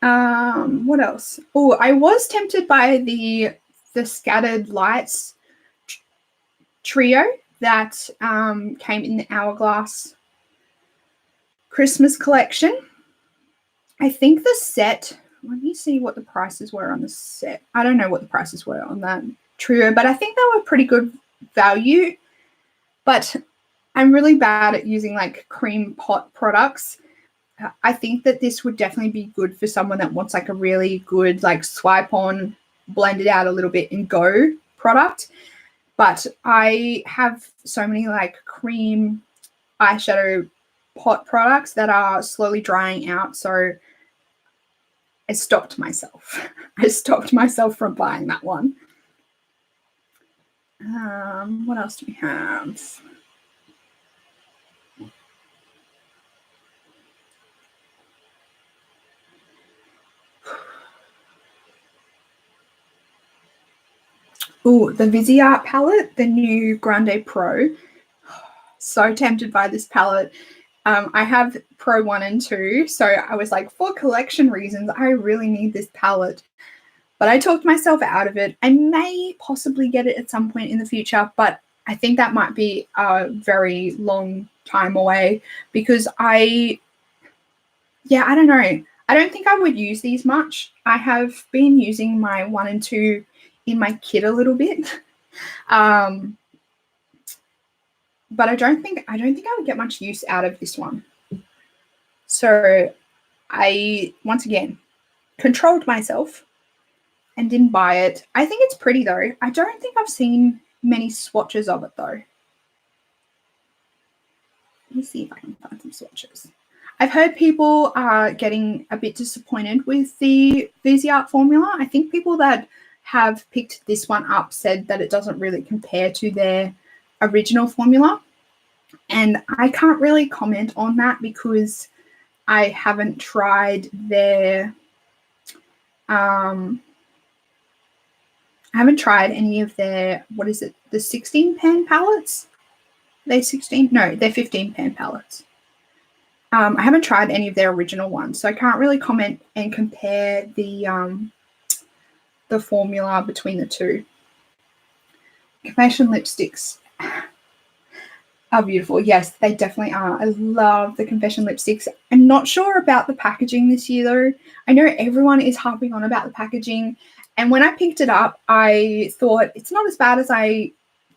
What else? Oh, I was tempted by the Scattered Lights trio that came in the Hourglass Christmas collection. I think the set, let me see what the prices were on the set. I don't know what the prices were on that trio, but I think they were pretty good value. But I'm really bad at using like cream pot products. I think that this would definitely be good for someone that wants like a really good like swipe on, blend it out a little bit and go product. But I have so many like cream eyeshadow pot products that are slowly drying out. So I stopped myself. I stopped myself from buying that one. What else do we have? Oh, the Viseart palette, the new Grande Pro. So tempted by this palette. I have Pro 1 and 2, so I was like, for collection reasons, I really need this palette. But I talked myself out of it. I may possibly get it at some point in the future, but I think that might be a very long time away because I don't know. I don't think I would use these much. I have been using my 1 and 2 in my kit a little bit. But I don't think I would get much use out of this one. So I, once again, controlled myself and didn't buy it. I think it's pretty though. I don't think I've seen many swatches of it though. Let me see if I can find some swatches. I've heard people are getting a bit disappointed with the Viseart formula. I think people that have picked this one up said that it doesn't really compare to their original formula. And I can't really comment on that because I haven't tried their I haven't tried any of their, what is it, the 16 pan palettes. They're 16? No, they're 15 pan palettes. I haven't tried any of their original ones, so I can't really comment and compare the formula between the two. Confession lipsticks are beautiful. Yes, they definitely are. I love the Confession lipsticks. I'm not sure about the packaging this year, though. I know everyone is harping on about the packaging, and when I picked it up, I thought it's not as bad as I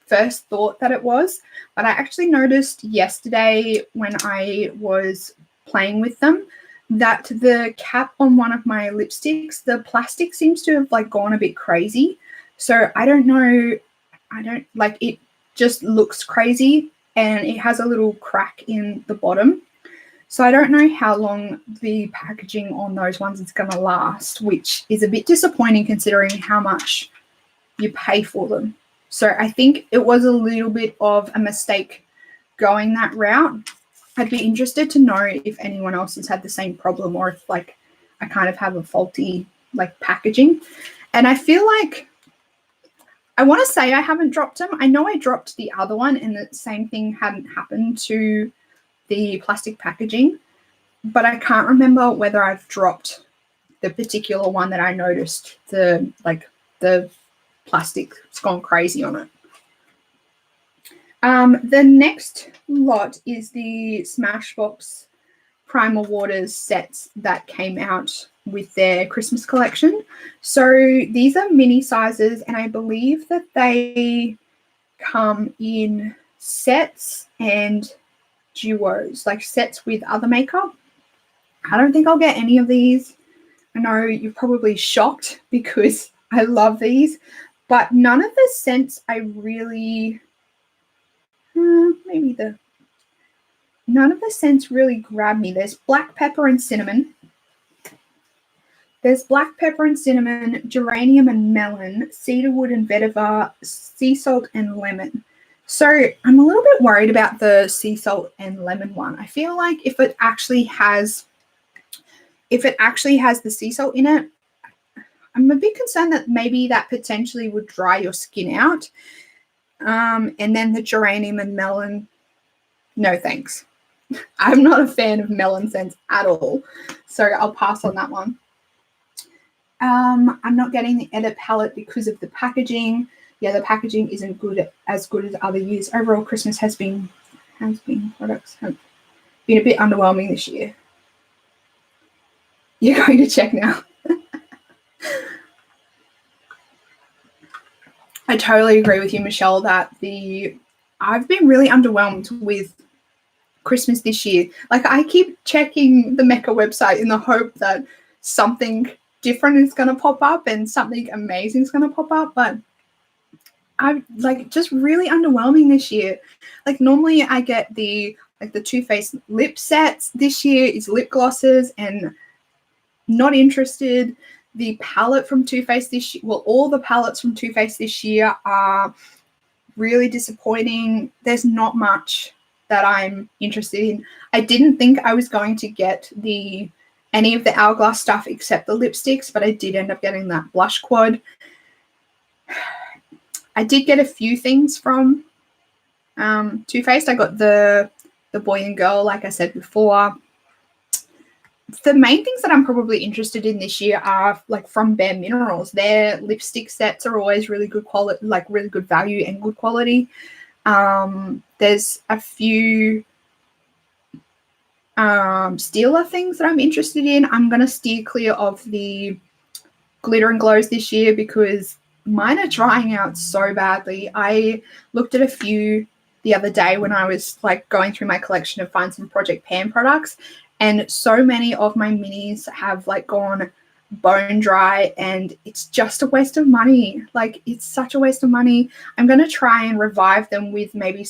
first thought that it was, but I actually noticed yesterday when I was playing with them that the cap on one of my lipsticks, the plastic seems to have like gone a bit crazy. So I don't know, it just looks crazy, and it has a little crack in the bottom. So I don't know how long the packaging on those ones is going to last, which is a bit disappointing considering how much you pay for them. So I think it was a little bit of a mistake going that route. I'd be interested to know if anyone else has had the same problem, or if like I kind of have a faulty like packaging. And I feel like I want to say I haven't dropped them. I know I dropped the other one and the same thing hadn't happened to the plastic packaging, but I can't remember whether I've dropped the particular one that I noticed the plastic's gone crazy on it. The next lot is the Smashbox Primal Waters sets that came out with their Christmas collection. So these are mini sizes, and I believe that they come in sets and duos, like sets with other makeup. I don't think I'll get any of these. I know you're probably shocked because I love these, but none of the scents I really, none of the scents really grab me. There's black pepper and cinnamon. There's black pepper and cinnamon, geranium and melon, cedarwood and vetiver, sea salt and lemon. So I'm a little bit worried about the sea salt and lemon one. I feel like if it actually has the sea salt in it, I'm a bit concerned that maybe that potentially would dry your skin out. And then the geranium and melon, no thanks. I'm not a fan of melon scents at all, so I'll pass on that one. I'm not getting the edit palette because of the packaging. Yeah, the packaging isn't as good as other years. Overall, Christmas products have been a bit underwhelming this year. You're going to check now. I totally agree with you, Michelle, that I've been really underwhelmed with Christmas this year. Like, I keep checking the Mecca website in the hope that something different is going to pop up and something amazing is going to pop up, but I'm like just really underwhelming this year. Like, normally I get the Too Faced lip sets. This year is lip glosses, and not interested. The palette from Too Faced this year, well, all the palettes from Too Faced this year are really disappointing. There's not much that I'm interested in. I didn't think I was going to get any of the Hourglass stuff except the lipsticks, but I did end up getting that blush quad. I did get a few things from Too Faced. I got the boy and girl, like I said before. The main things that I'm probably interested in this year are like from Bare Minerals. Their lipstick sets are always really good quality, like really good value and good quality. There's a few Steeler things that I'm interested in. I'm going to steer clear of the glitter and glows this year because mine are drying out so badly. I looked at a few the other day when I was like going through my collection to find some Project Pan products, and so many of my minis have like gone bone dry, and it's just a waste of money. Like, it's such a waste of money. I'm going to try and revive them with maybe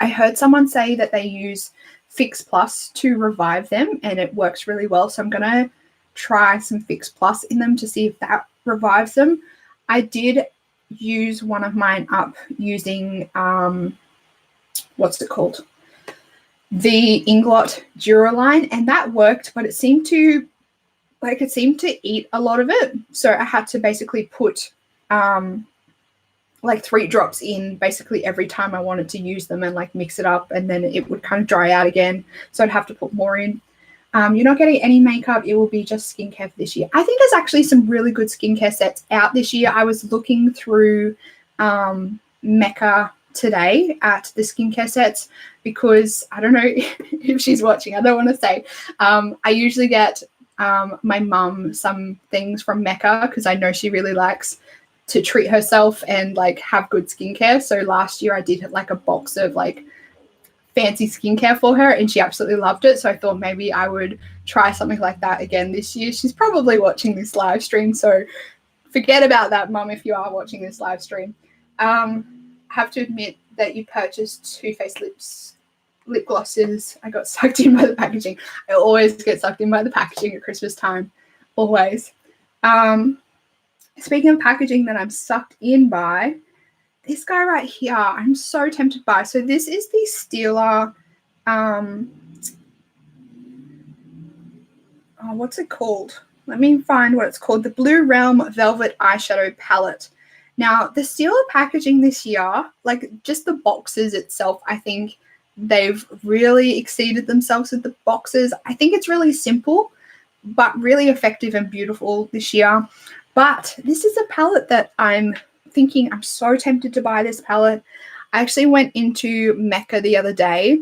I heard someone say that they use Fix Plus to revive them, and it works really well. So I'm going to try some Fix Plus in them to see if that revives them. I did use one of mine up using, what's it called? The Inglot Duraline, and that worked, but it seemed to eat a lot of it. So I had to basically put like 3 drops in basically every time I wanted to use them and like mix it up, and then it would kind of dry out again. So I'd have to put more in. You're not getting any makeup. It will be just skincare for this year. I think there's actually some really good skincare sets out this year. I was looking through Mecca today at the skincare sets because I don't know if she's watching. I don't want to say. I usually get my mum some things from Mecca because I know she really likes to treat herself and like have good skincare. So last year I did like a box of like fancy skincare for her and she absolutely loved it. So I thought maybe I would try something like that again this year. She's probably watching this live stream, so forget about that, Mum, if you are watching this live stream. Have to admit that you purchased Too Faced lip glosses. I got sucked in by the packaging. I always get sucked in by the packaging at Christmas time, always. Speaking of packaging that I'm sucked in by, this guy right here, I'm so tempted by. So this is the Stila, what's it called? Let me find what it's called. The Blue Realm Velvet Eyeshadow Palette. Now, the Stila packaging this year, like just the boxes itself, I think they've really exceeded themselves with the boxes. I think it's really simple, but really effective and beautiful this year. But this is a palette that I'm thinking I'm so tempted to buy this palette. I actually went into Mecca the other day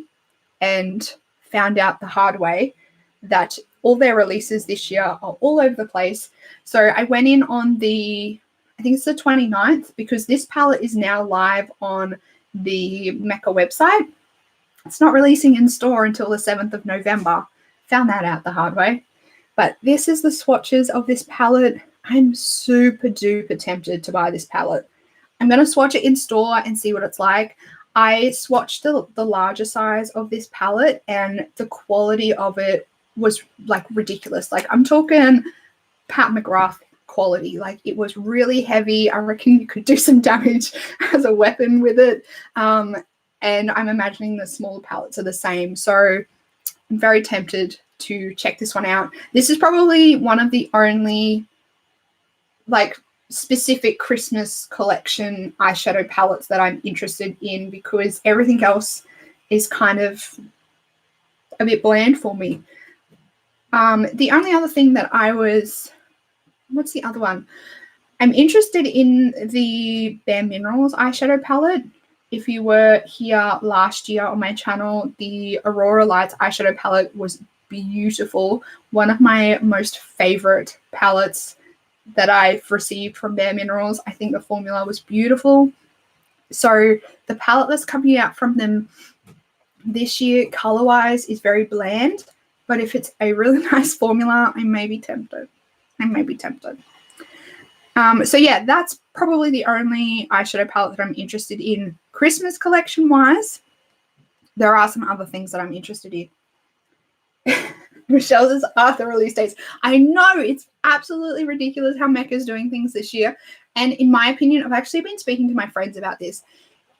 and found out the hard way that all their releases this year are all over the place. So I went in on I think it's the 29th, because this palette is now live on the Mecca website. It's not releasing in store until the 7th of November. Found that out the hard way. But this is the swatches of this palette. I'm super duper tempted to buy this palette. I'm going to swatch it in store and see what it's like. I swatched the larger size of this palette and the quality of it was like ridiculous. Like I'm talking Pat McGrath quality. Like it was really heavy. I reckon you could do some damage as a weapon with it. And I'm imagining the smaller palettes are the same. So I'm very tempted to check this one out. This is probably one of the only like specific Christmas collection eyeshadow palettes that I'm interested in, because everything else is kind of a bit bland for me. The only other thing that what's the other one? I'm interested in the Bare Minerals eyeshadow palette. If you were here last year on my channel, the Aurora Lights eyeshadow palette was beautiful. One of my most favorite palettes that I've received from Bare Minerals. I think the formula was beautiful. So the palette that's coming out from them this year, color-wise, is very bland. But if it's a really nice formula, I may be tempted. So yeah, that's probably the only eyeshadow palette that I'm interested in. Christmas collection-wise, there are some other things that I'm interested in. Michelle says after release dates. I know, it's absolutely ridiculous how Mecca's doing things this year. And in my opinion, I've actually been speaking to my friends about this.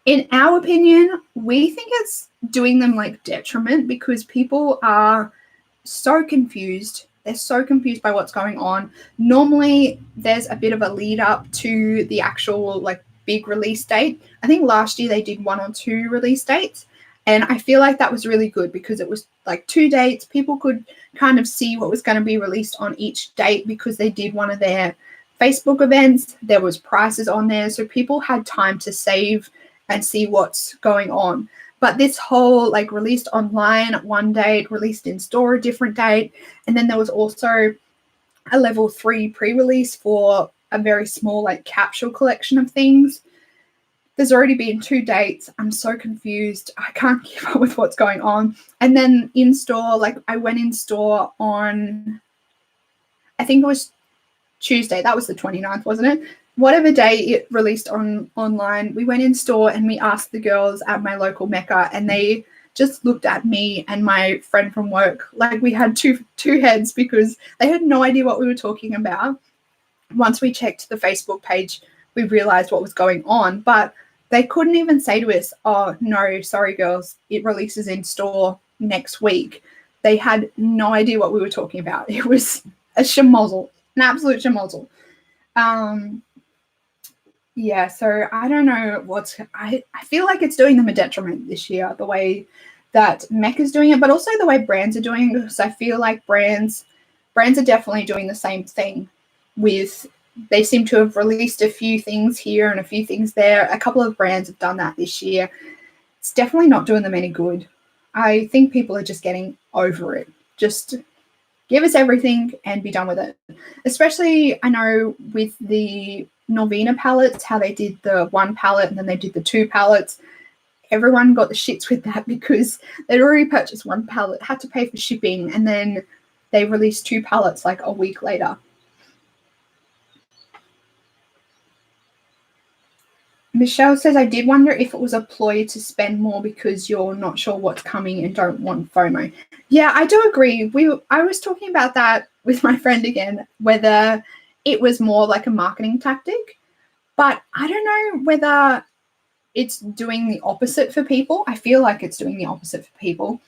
In our opinion, we think it's doing them like detriment, because people are so confused. They're so confused by what's going on. Normally, there's a bit of a lead up to the actual like big release date. I think last year they did 1 or 2 release dates. And I feel like that was really good, because it was like 2 dates. People could kind of see what was going to be released on each date, because they did one of their Facebook events. There was prices on there. So people had time to save and see what's going on. But this whole like released online at one date, released in store a different date. And then there was also a level 3 pre-release for a very small like capsule collection of things. There's already been 2 dates. I'm so confused. I can't keep up with what's going on. And then in store, like I went in store on, I think it was Tuesday. That was the 29th, wasn't it? Whatever day it released online, we went in store and we asked the girls at my local Mecca, and they just looked at me and my friend from work like we had two heads, because they had no idea what we were talking about. Once we checked the Facebook page, we realized what was going on, but they couldn't even say to us, oh, no, sorry, girls, it releases in store next week. They had no idea what we were talking about. It was a schmozzle, an absolute schmozzle. Yeah, so I don't know I feel like it's doing them a detriment this year, the way that Mech is doing it, but also the way brands are doing it, because I feel like brands are definitely doing the same thing with they seem to have released a few things here and a few things there. A couple of brands have done that this year. It's definitely not doing them any good. I think people are just getting over it. Just give us everything and be done with it. Especially, I know with the Norvina palettes, how they did the one palette and then they did the two palettes. Everyone got the shits with that because they'd already purchased one palette, had to pay for shipping, and then they released two palettes like a week later. Michelle says, I did wonder if it was a ploy to spend more because you're not sure what's coming and don't want FOMO. Yeah, I do agree. I was talking about that with my friend again, whether it was more like a marketing tactic, but I don't know whether it's doing the opposite for people. I feel like it's doing the opposite for people.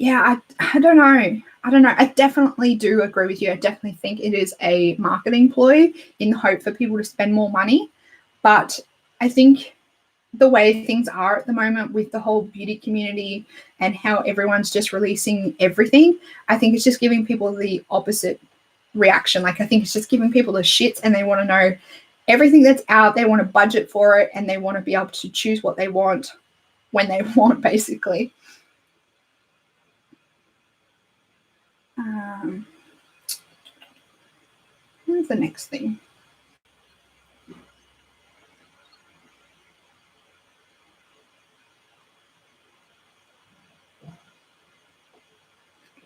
Yeah, I don't know. I don't know. I definitely do agree with you. I definitely think it is a marketing ploy in the hope for people to spend more money. But I think the way things are at the moment with the whole beauty community and how everyone's just releasing everything, I think it's just giving people the opposite reaction. Like, I think it's just giving people the shits and they want to know everything that's out. They want to budget for it and they want to be able to choose what they want when they want, basically. What's the next thing?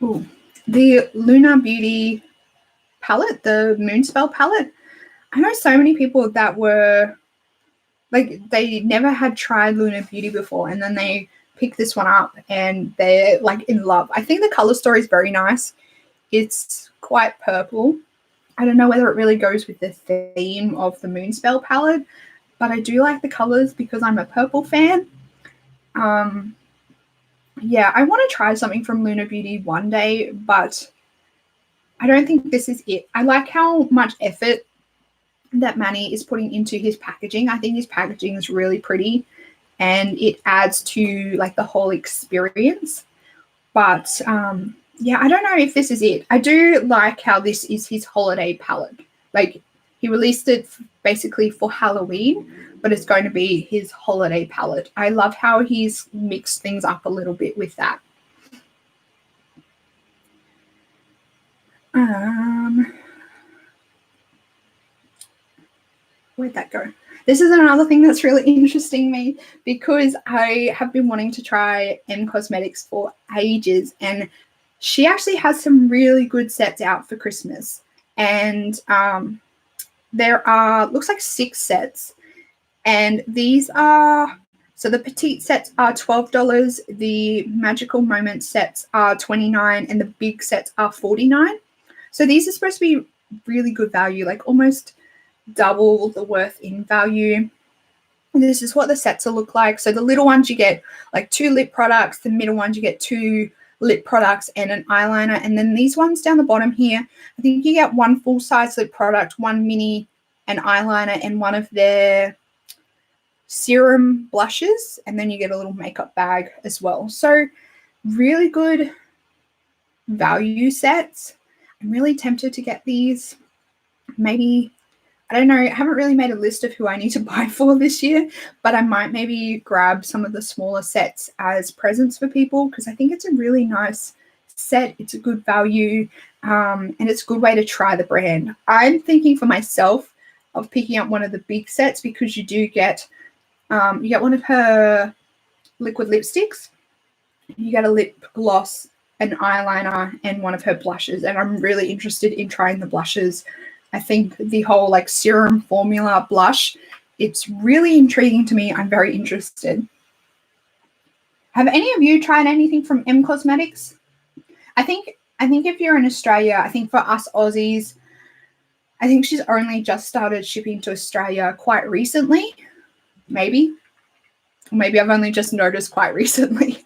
Ooh, the Luna Beauty palette, the Moonspell palette. I know so many people that were like, they never had tried Luna Beauty before, and then they pick this one up and they're like in love. I think the color story is very nice. It's quite purple. I don't know whether it really goes with the theme of the Moonspell palette, but I do like the colors because I'm a purple fan. Yeah, I want to try something from Luna Beauty one day, but I don't think this is it. I like how much effort that Manny is putting into his packaging. I think his packaging is really pretty and it adds to like the whole experience. But yeah, I don't know if this is it. I do like how this is his holiday palette. Like, he released it basically for Halloween, but it's going to be his holiday palette. I love how he's mixed things up a little bit with that. Where'd that go? This is another thing that's really interesting me because I have been wanting to try M Cosmetics for ages, and she actually has some really good sets out for Christmas. And there are, looks like 6 sets, and these are, so the petite sets are $12, the magical moment sets are $29, and the big sets are $49. So these are supposed to be really good value, like almost double the worth in value. And this is what the sets will look like. So the little ones, you get like 2 lip products. The middle ones, you get 2 lip products and an eyeliner. And then these ones down the bottom here, I think you get 1 full-size lip product, 1 mini, an eyeliner, and one of their serum blushes. And then you get a little makeup bag as well. So really good value sets. I'm really tempted to get these. Maybe, I don't know, I haven't really made a list of who I need to buy for this year, but I might maybe grab some of the smaller sets as presents for people because I think it's a really nice set. It's a good value, and it's a good way to try the brand. I'm thinking for myself of picking up one of the big sets because you do get, you get one of her liquid lipsticks, you get a lip gloss, an eyeliner, and one of her blushes, and I'm really interested in trying the blushes. I think the whole like serum formula blush, it's really intriguing to me. I'm very interested. Have any of you tried anything from M Cosmetics? I think if you're in Australia, I think for us Aussies, I think she's only just started shipping to Australia quite recently. Maybe. Or maybe I've only just noticed quite recently.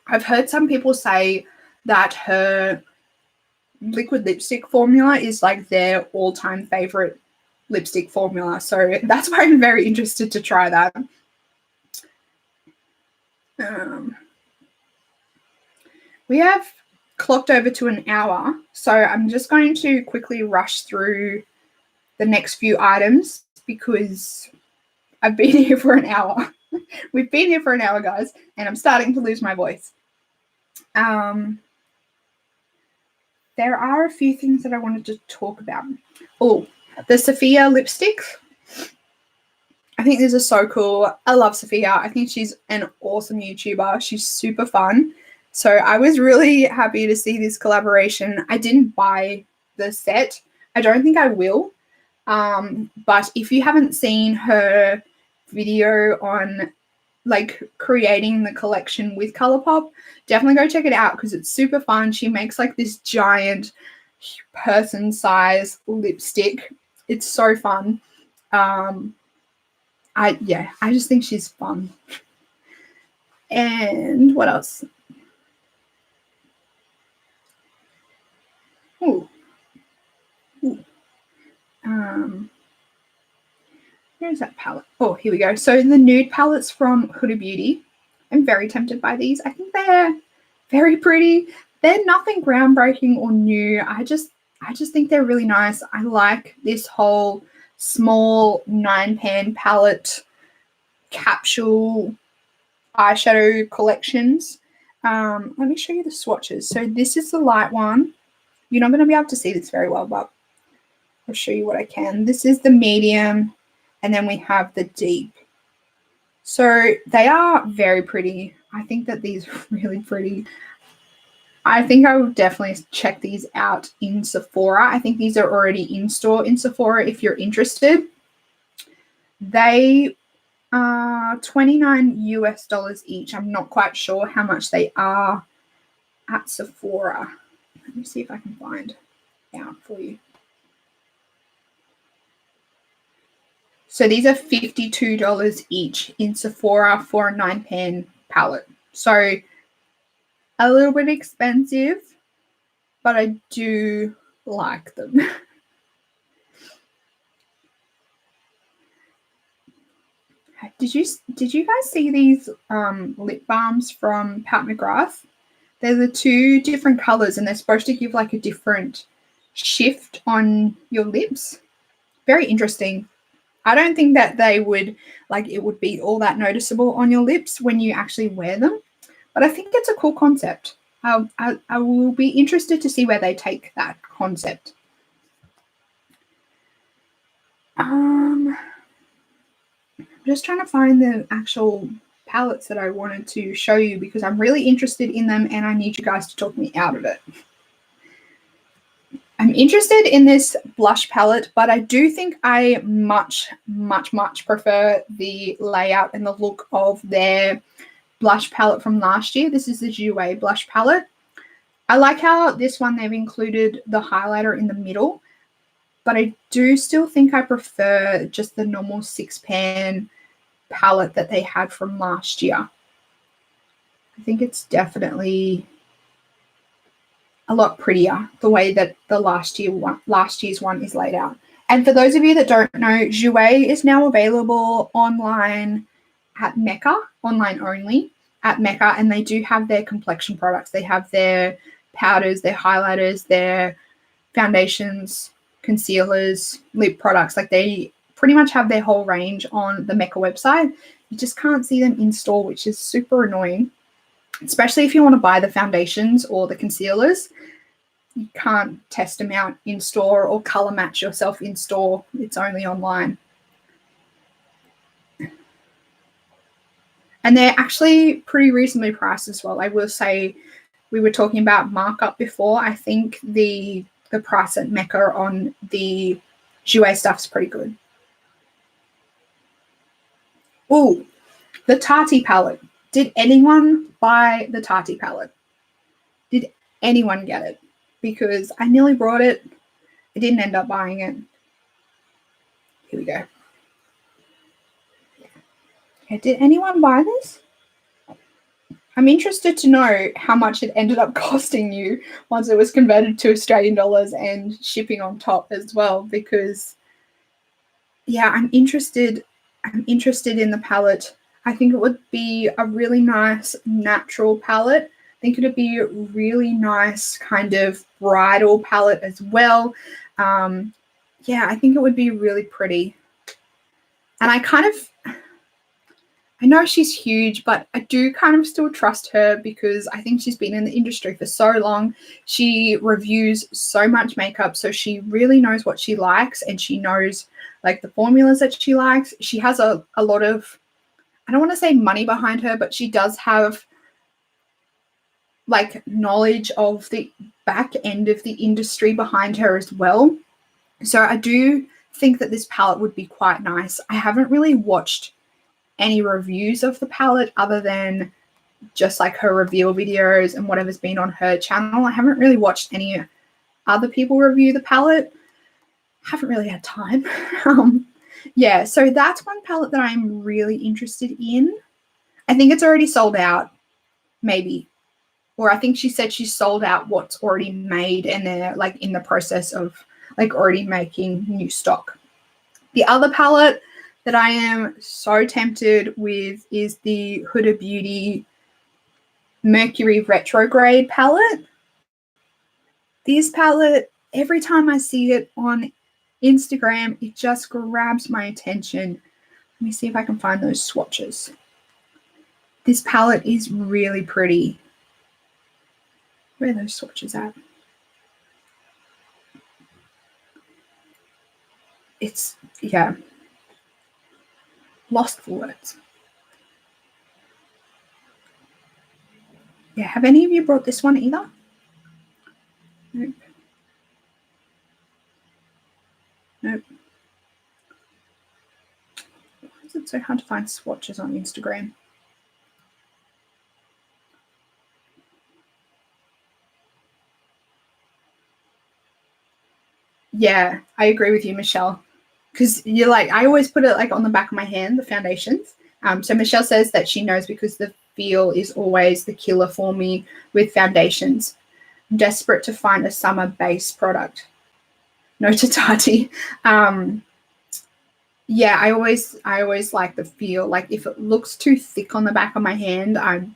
I've heard some people say that her liquid lipstick formula is like their all-time favorite lipstick formula. So that's why I'm very interested to try that. We have clocked over to an hour, so I'm just going to quickly rush through the next few items because I've been here for an hour. We've been here for an hour, guys, and I'm starting to lose my voice. There are a few things that I wanted to talk about. Oh, the Sophia lipstick. I think these are so cool. I love Sophia. I think she's an awesome YouTuber. She's super fun. So I was really happy to see this collaboration. I didn't buy the set. I don't think I will. But if you haven't seen her video on like creating the collection with ColourPop, definitely go check it out because it's super fun. She makes like this giant person size lipstick. It's so fun. I just think she's fun. And what else? Ooh. Where's that palette? Oh, here we go. So the nude palettes from Huda Beauty. I'm very tempted by these. I think they're very pretty. They're nothing groundbreaking or new. I just think they're really nice. I like this whole small 9-pan palette capsule eyeshadow collections. Let me show you the swatches. So this is the light one. You're not going to be able to see this very well, but I'll show you what I can. This is the medium, and then we have the deep. So they are very pretty. I think that these are really pretty. I think I would definitely check these out in Sephora. I think these are already in store in Sephora if you're interested. They are $29 US each. I'm not quite sure how much they are at Sephora. Let me see if I can find out for you. So these are $52 each in Sephora for a 9-pan palette. So a little bit expensive, but I do like them. Did you guys see these lip balms from Pat McGrath? They're the two different colors, and they're supposed to give like a different shift on your lips. Very interesting. I don't think that they would, like, it would be all that noticeable on your lips when you actually wear them. But I think it's a cool concept. I will be interested to see where they take that concept. I'm just trying to find the actual palettes that I wanted to show you because I'm really interested in them and I need you guys to talk me out of it. I'm interested in this blush palette, but I do think I much prefer the layout and the look of their blush palette from last year. This is the Jouer blush palette. I like how this one they've included the highlighter in the middle, but I do still think I prefer just the normal 6-pan palette that they had from last year. I think it's definitely a lot prettier the way that the last year's one is laid out. And for those of you that don't know, Jouer is now available online at Mecca, online only at Mecca, and they do have their complexion products. They have their powders, their highlighters, their foundations, concealers, lip products. Like they pretty much have their whole range on the Mecca website. You just can't see them in store, which is super annoying, especially if you want to buy the foundations or the concealers. You can't test them out in store or color match yourself in store. It's only online. And they're actually pretty reasonably priced as well. I will say, we were talking about markup before. I think the price at Mecca on the Jouer stuff's pretty good. Oh, the Tati palette. Did anyone buy the Tati palette? Did anyone get it? Because I nearly bought it. I didn't end up buying it. Here we go. Okay, did anyone buy this? I'm interested to know how much it ended up costing you once it was converted to Australian dollars and shipping on top as well, because yeah, I'm interested in the palette. I think it would be a really nice natural palette. I think it would be a really nice kind of bridal palette as well. Yeah, I think it would be really pretty. And I know she's huge, but I do kind of still trust her because I think she's been in the industry for so long. She reviews so much makeup, so she really knows what she likes, and she knows like the formulas that she likes. She has a lot of, I don't want to say money behind her, but she does have like knowledge of the back end of the industry behind her as well. So I do think that this palette would be quite nice. I haven't really watched any reviews of the palette other than just like her reveal videos and whatever's been on her channel. I haven't really watched any other people review the palette. Haven't really had time. Yeah, so that's one palette that I'm really interested in. I think it's already sold out, maybe. Or I think she said she sold out what's already made and they're like in the process of like already making new stock. The other palette that I am so tempted with is the Huda Beauty Mercury Retrograde palette. This palette, every time I see it on Instagram, it just grabs my attention. Let me see if I can find those swatches. This palette is really pretty. Where are those swatches at? It's, yeah, lost for words. Yeah, have any of you brought this one either? Nope. Nope. Why is it so hard to find swatches on Instagram? Yeah, I agree with you, Michelle. Because you're like, I always put it like on the back of my hand, the foundations. So Michelle says that she knows because the feel is always the killer for me with foundations. I'm desperate to find a summer base product. No to Tati. Yeah, I always like the feel. Like if it looks too thick on the back of my hand, I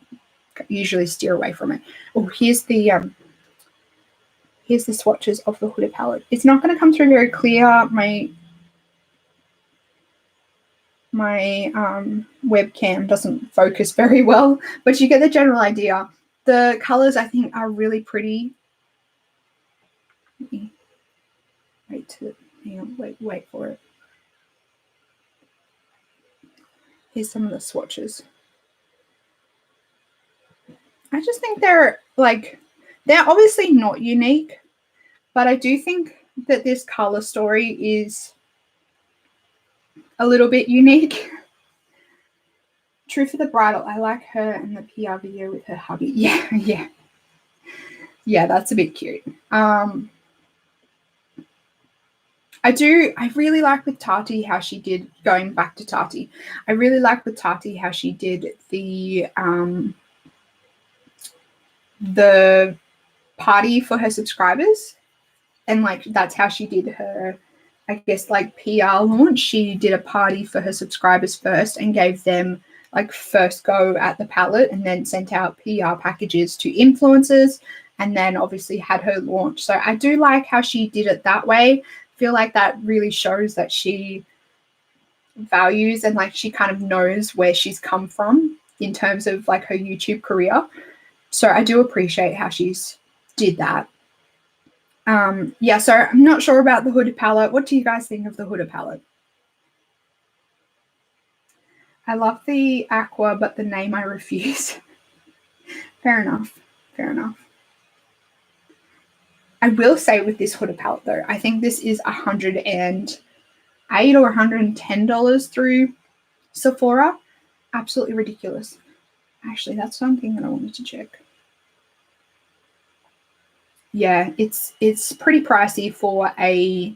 usually steer away from it. Oh, here's the swatches of the Huda palette. It's not going to come through very clear. My webcam doesn't focus very well, but you get the general idea. The colors I think are really pretty. Wait for it. Here's some of the swatches. I just think they're obviously not unique, but I do think that this color story is a little bit unique. True for the bridal. I like her in the PR video with her hubby. Yeah, that's a bit cute. I really like with Tati how she did, going back to Tati, I really like with Tati how she did the party for her subscribers. And like, that's how she did her, I guess, like PR launch. She did a party for her subscribers first and gave them like first go at the palette, and then sent out PR packages to influencers, and then obviously had her launch. So I do like how she did it that way. I feel like that really shows that she values and like she kind of knows where she's come from in terms of like her YouTube career. So I do appreciate how she's did that. Yeah, so I'm not sure about the Huda palette. What do you guys think of the Huda palette? I love the aqua, but the name I refuse. Fair enough. I will say with this Huda palette though, I think this is $108 or $110 through Sephora. Absolutely ridiculous. Actually, that's something that I wanted to check. Yeah, it's pretty pricey for a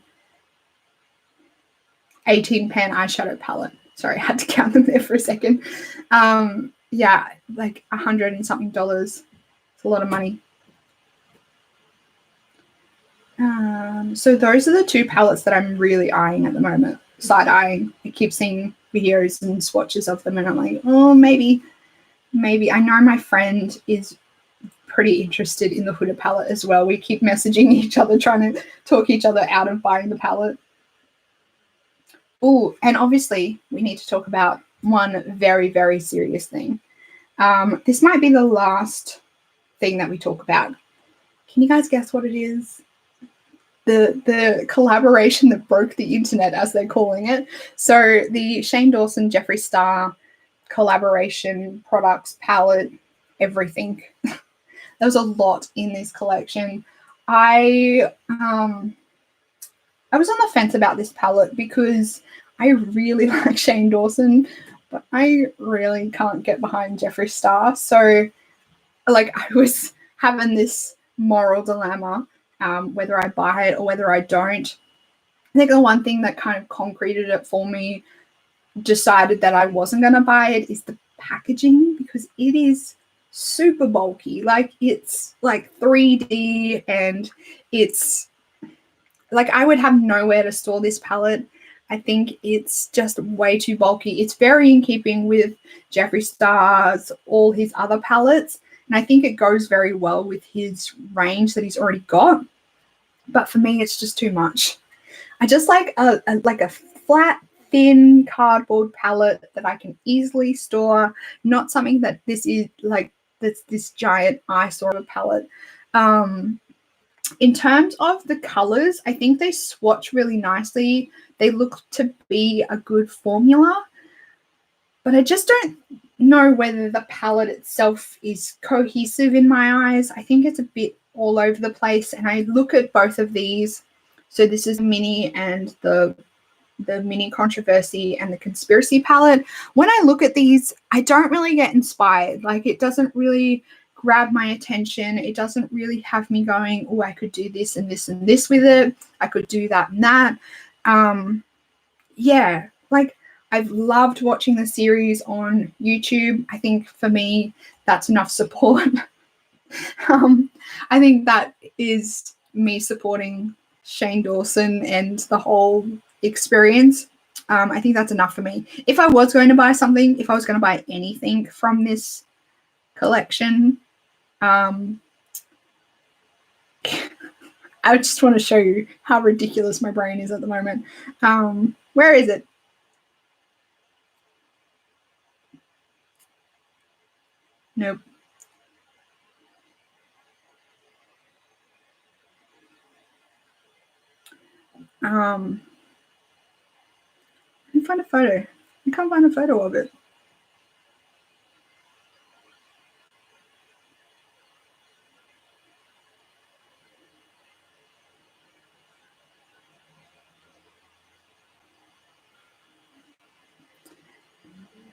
18 pan eyeshadow palette. Sorry, I had to count them there for a second. Yeah, like $100 and something. It's a lot of money. So those are the two palettes that I'm really eyeing at the moment. Side eyeing. I keep seeing videos and swatches of them, and I'm like, oh, maybe. I know my friend is pretty interested in the Huda palette as well. We keep messaging each other, trying to talk each other out of buying the palette. Oh, and obviously we need to talk about one very, very serious thing. This might be the last thing that we talk about. Can you guys guess what it is? The collaboration that broke the internet, as they're calling it. So the Shane Dawson, Jeffree Star collaboration, products, palette, everything. There was a lot in this collection. I was on the fence about this palette because I really like Shane Dawson, but I really can't get behind Jeffree Star. So, like, I was having this moral dilemma, whether I buy it or whether I don't. I think the one thing that kind of concreted it for me, decided that I wasn't going to buy it, is the packaging, because it is super bulky. Like, it's like 3D, and it's like I would have nowhere to store this palette. I think it's just way too bulky. It's very in keeping with Jeffree Star's, all his other palettes, and I think it goes very well with his range that he's already got. But for me, it's just too much. I just like a flat, thin cardboard palette that I can easily store, not something that this is like that's this giant eyesore of a palette. In terms of the colors, I think they swatch really nicely. They look to be a good formula, but I just don't know whether the palette itself is cohesive in my eyes. I think it's a bit all over the place, and I look at both of these. So this is Mini and the Mini Controversy and the Conspiracy palette. When I look at these, I don't really get inspired. Like, it doesn't really grab my attention. It doesn't really have me going, oh, I could do this and this and this with it. I could do that and that. Yeah, like, I've loved watching the series on YouTube. I think for me, that's enough support. I think that is me supporting Shane Dawson and the whole experience. I think that's enough for me. If I was going to buy something, if I was going to buy anything from this collection, I just want to show you how ridiculous my brain is at the moment. Where is it? Nope. Let me find a photo. I can't find a photo of it.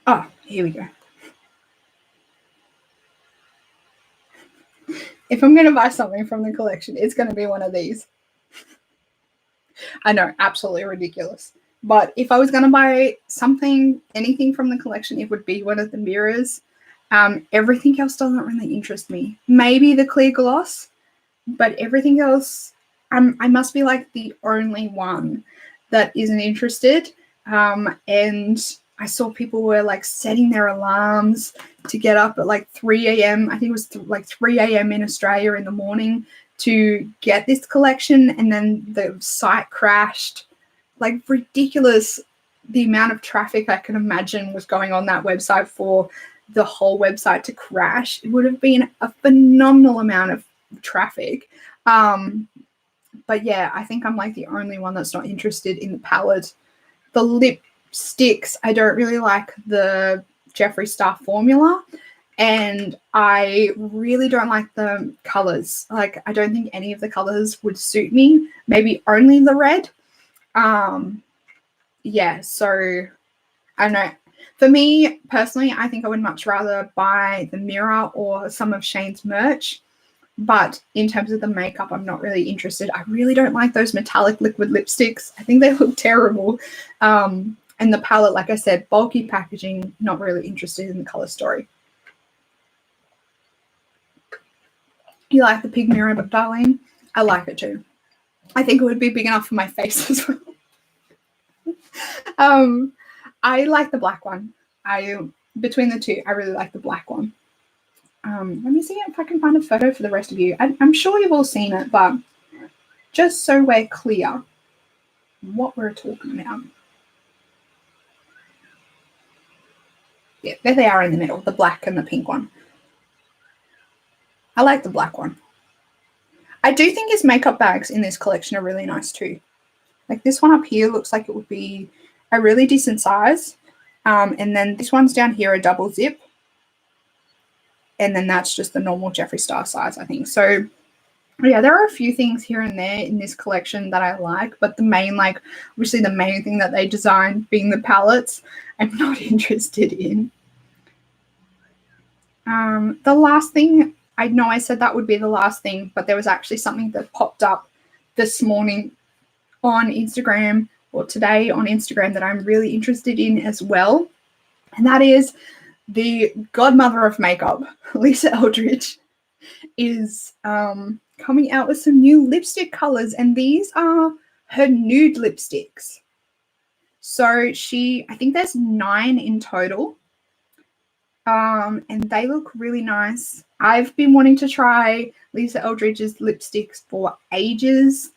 Oh, here we go. If I'm going to buy something from the collection, it's going to be one of these. I know, absolutely ridiculous. But if I was going to buy something, anything from the collection, it would be one of the mirrors. Everything else doesn't really interest me. Maybe the clear gloss, but everything else, I must be like the only one that isn't interested. And I saw people were like setting their alarms to get up at like 3 a.m. I think it was like 3 a.m. in Australia in the morning to get this collection, and then the site crashed. Like, ridiculous the amount of traffic I can imagine was going on that website for the whole website to crash. It would have been a phenomenal amount of traffic. But yeah, I think I'm like the only one that's not interested in the palette. The lipsticks, I don't really like the Jeffree Star formula, and I really don't like the colors. Like, I don't think any of the colors would suit me. Maybe only the red. Yeah, so I don't know. For me personally, I think I would much rather buy the mirror or some of Shane's merch. But in terms of the makeup, I'm not really interested. I really don't like those metallic liquid lipsticks. I think they look terrible. And the palette, like I said, bulky packaging, not really interested in the color story. You like the pig mirror, but darling, I like it too. I think it would be big enough for my face as well. I like the black one. Between the two, I really like the black one. Let me see if I can find a photo for the rest of you. I'm sure you've all seen it, but just so we're clear what we're talking about. Yeah, there they are in the middle, the black and the pink one. I like the black one. I do think his makeup bags in this collection are really nice too. Like this one up here looks like it would be a really decent size. And then this one's down here, a double zip. And then that's just the normal Jeffree Star size, I think. So yeah, there are a few things here and there in this collection that I like, but the main, like obviously the main thing that they designed being the palettes, I'm not interested in. The last thing, I know I said that would be the last thing, but there was actually something that popped up this morning on Instagram, or today on Instagram, that I'm really interested in as well. And that is the godmother of makeup, Lisa Eldridge, is coming out with some new lipstick colors, and these are her nude lipsticks. So I think there's 9 in total. And they look really nice. I've been wanting to try Lisa Eldridge's lipsticks for ages,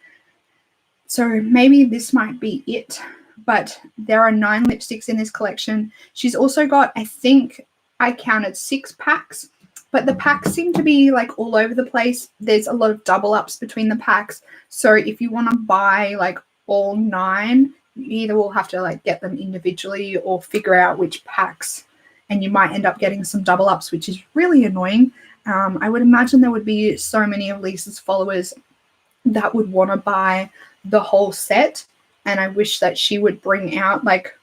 so maybe this might be it. But there are 9 lipsticks in this collection. She's also got, I think I counted 6 packs, but the packs seem to be like all over the place. There's a lot of double ups between the packs. So if you want to buy like all 9, you either will have to like get them individually or figure out which packs, and you might end up getting some double ups, which is really annoying. I would imagine there would be so many of Lisa's followers that would want to buy the whole set, and I wish that she would bring out like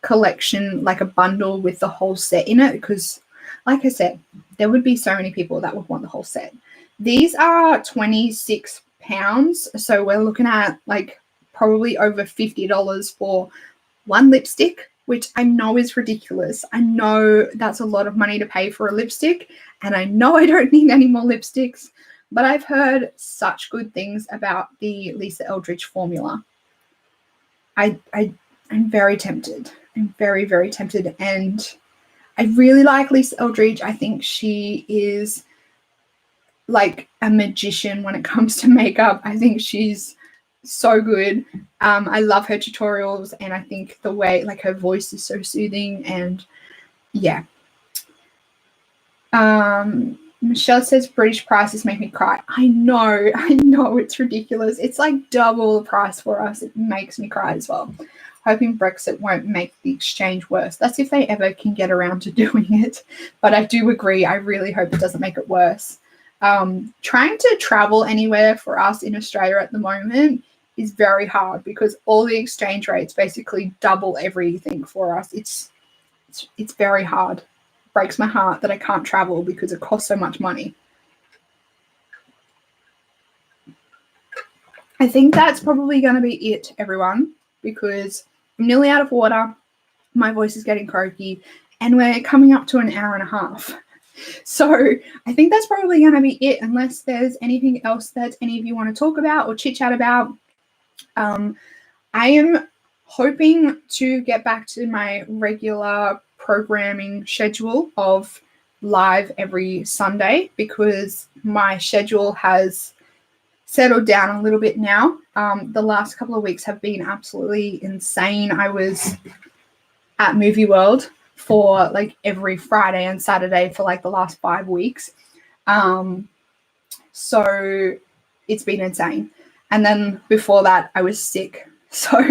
collection, like a bundle with the whole set in it, because like I said, there would be so many people that would want the whole set. These are £26, so we're looking at like probably over $50 for one lipstick, which I know is ridiculous. I know that's a lot of money to pay for a lipstick, and I know I don't need any more lipsticks, but I've heard such good things about the Lisa Eldridge formula. I'm very tempted. I'm very, very tempted. And I really like Lisa Eldridge. I think she is like a magician when it comes to makeup. I think she's so good. I love her tutorials, and I think the way, like, her voice is so soothing, and yeah. Michelle says British prices make me cry. I know, it's ridiculous. It's like double the price for us. It makes me cry as well. Hoping Brexit won't make the exchange worse. That's if they ever can get around to doing it. But I do agree. I really hope it doesn't make it worse. Trying to travel anywhere for us in Australia at the moment is very hard because all the exchange rates basically double everything for us. It's very hard. It breaks my heart that I can't travel because it costs so much money. I think that's probably going to be it, everyone, because I'm nearly out of water. My voice is getting croaky, and we're coming up to an hour and a half. So I think that's probably going to be it, unless there's anything else that any of you want to talk about or chit chat about. I am hoping to get back to my regular programming schedule of live every Sunday, because my schedule has settled down a little bit now. The last couple of weeks have been absolutely insane. I was at Movie World for like every Friday and Saturday for like the last 5 weeks. So it's been insane. And then before that, I was sick. So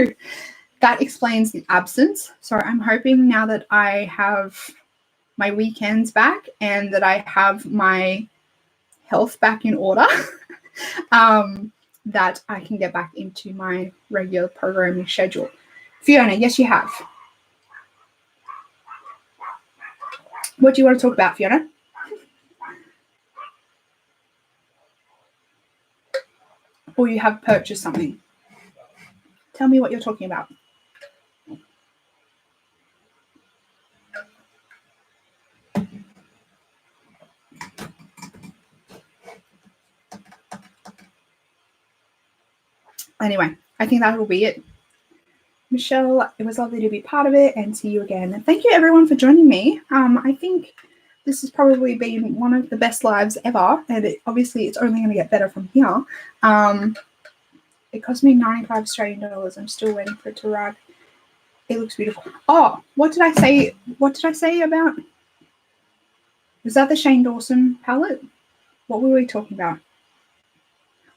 that explains the absence. So I'm hoping now that I have my weekends back and that I have my health back in order, that I can get back into my regular programming schedule. Fiona, yes, you have. What do you want to talk about, Fiona? Or you have purchased something? Tell me what you're talking about. Anyway, I think that will be it. Michelle, it was lovely to be part of it, and see you again. Thank you everyone for joining me. I think this has probably been one of the best lives ever, and obviously it's only going to get better from here. It cost me 95 Australian dollars. I'm still waiting for it to arrive. It looks beautiful. Oh, what did I say? What did I say about? Was that the Shane Dawson palette? What were we talking about?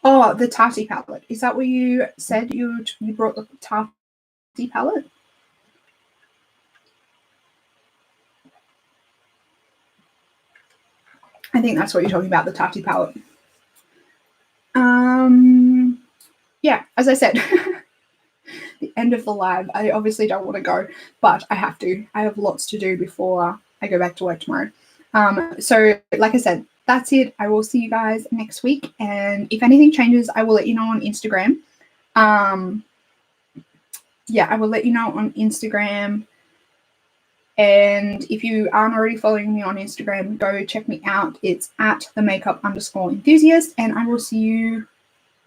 Oh, the Tati palette. Is that what you said? You brought the Tati palette? I think that's what you're talking about, the Tati palette. Yeah, as I said, the end of the live. I obviously don't want to go, but I have to. I have lots to do before I go back to work tomorrow. So like I said, that's it. I will see you guys next week. And if anything changes, I will let you know on Instagram. Yeah, I will let you know on Instagram. And if you aren't already following me on Instagram, go check me out. It's at @themakeup_enthusiast. And I will see you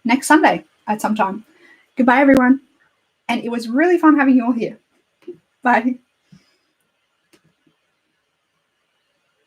next Sunday at some time. Goodbye, everyone. And it was really fun having you all here. Bye.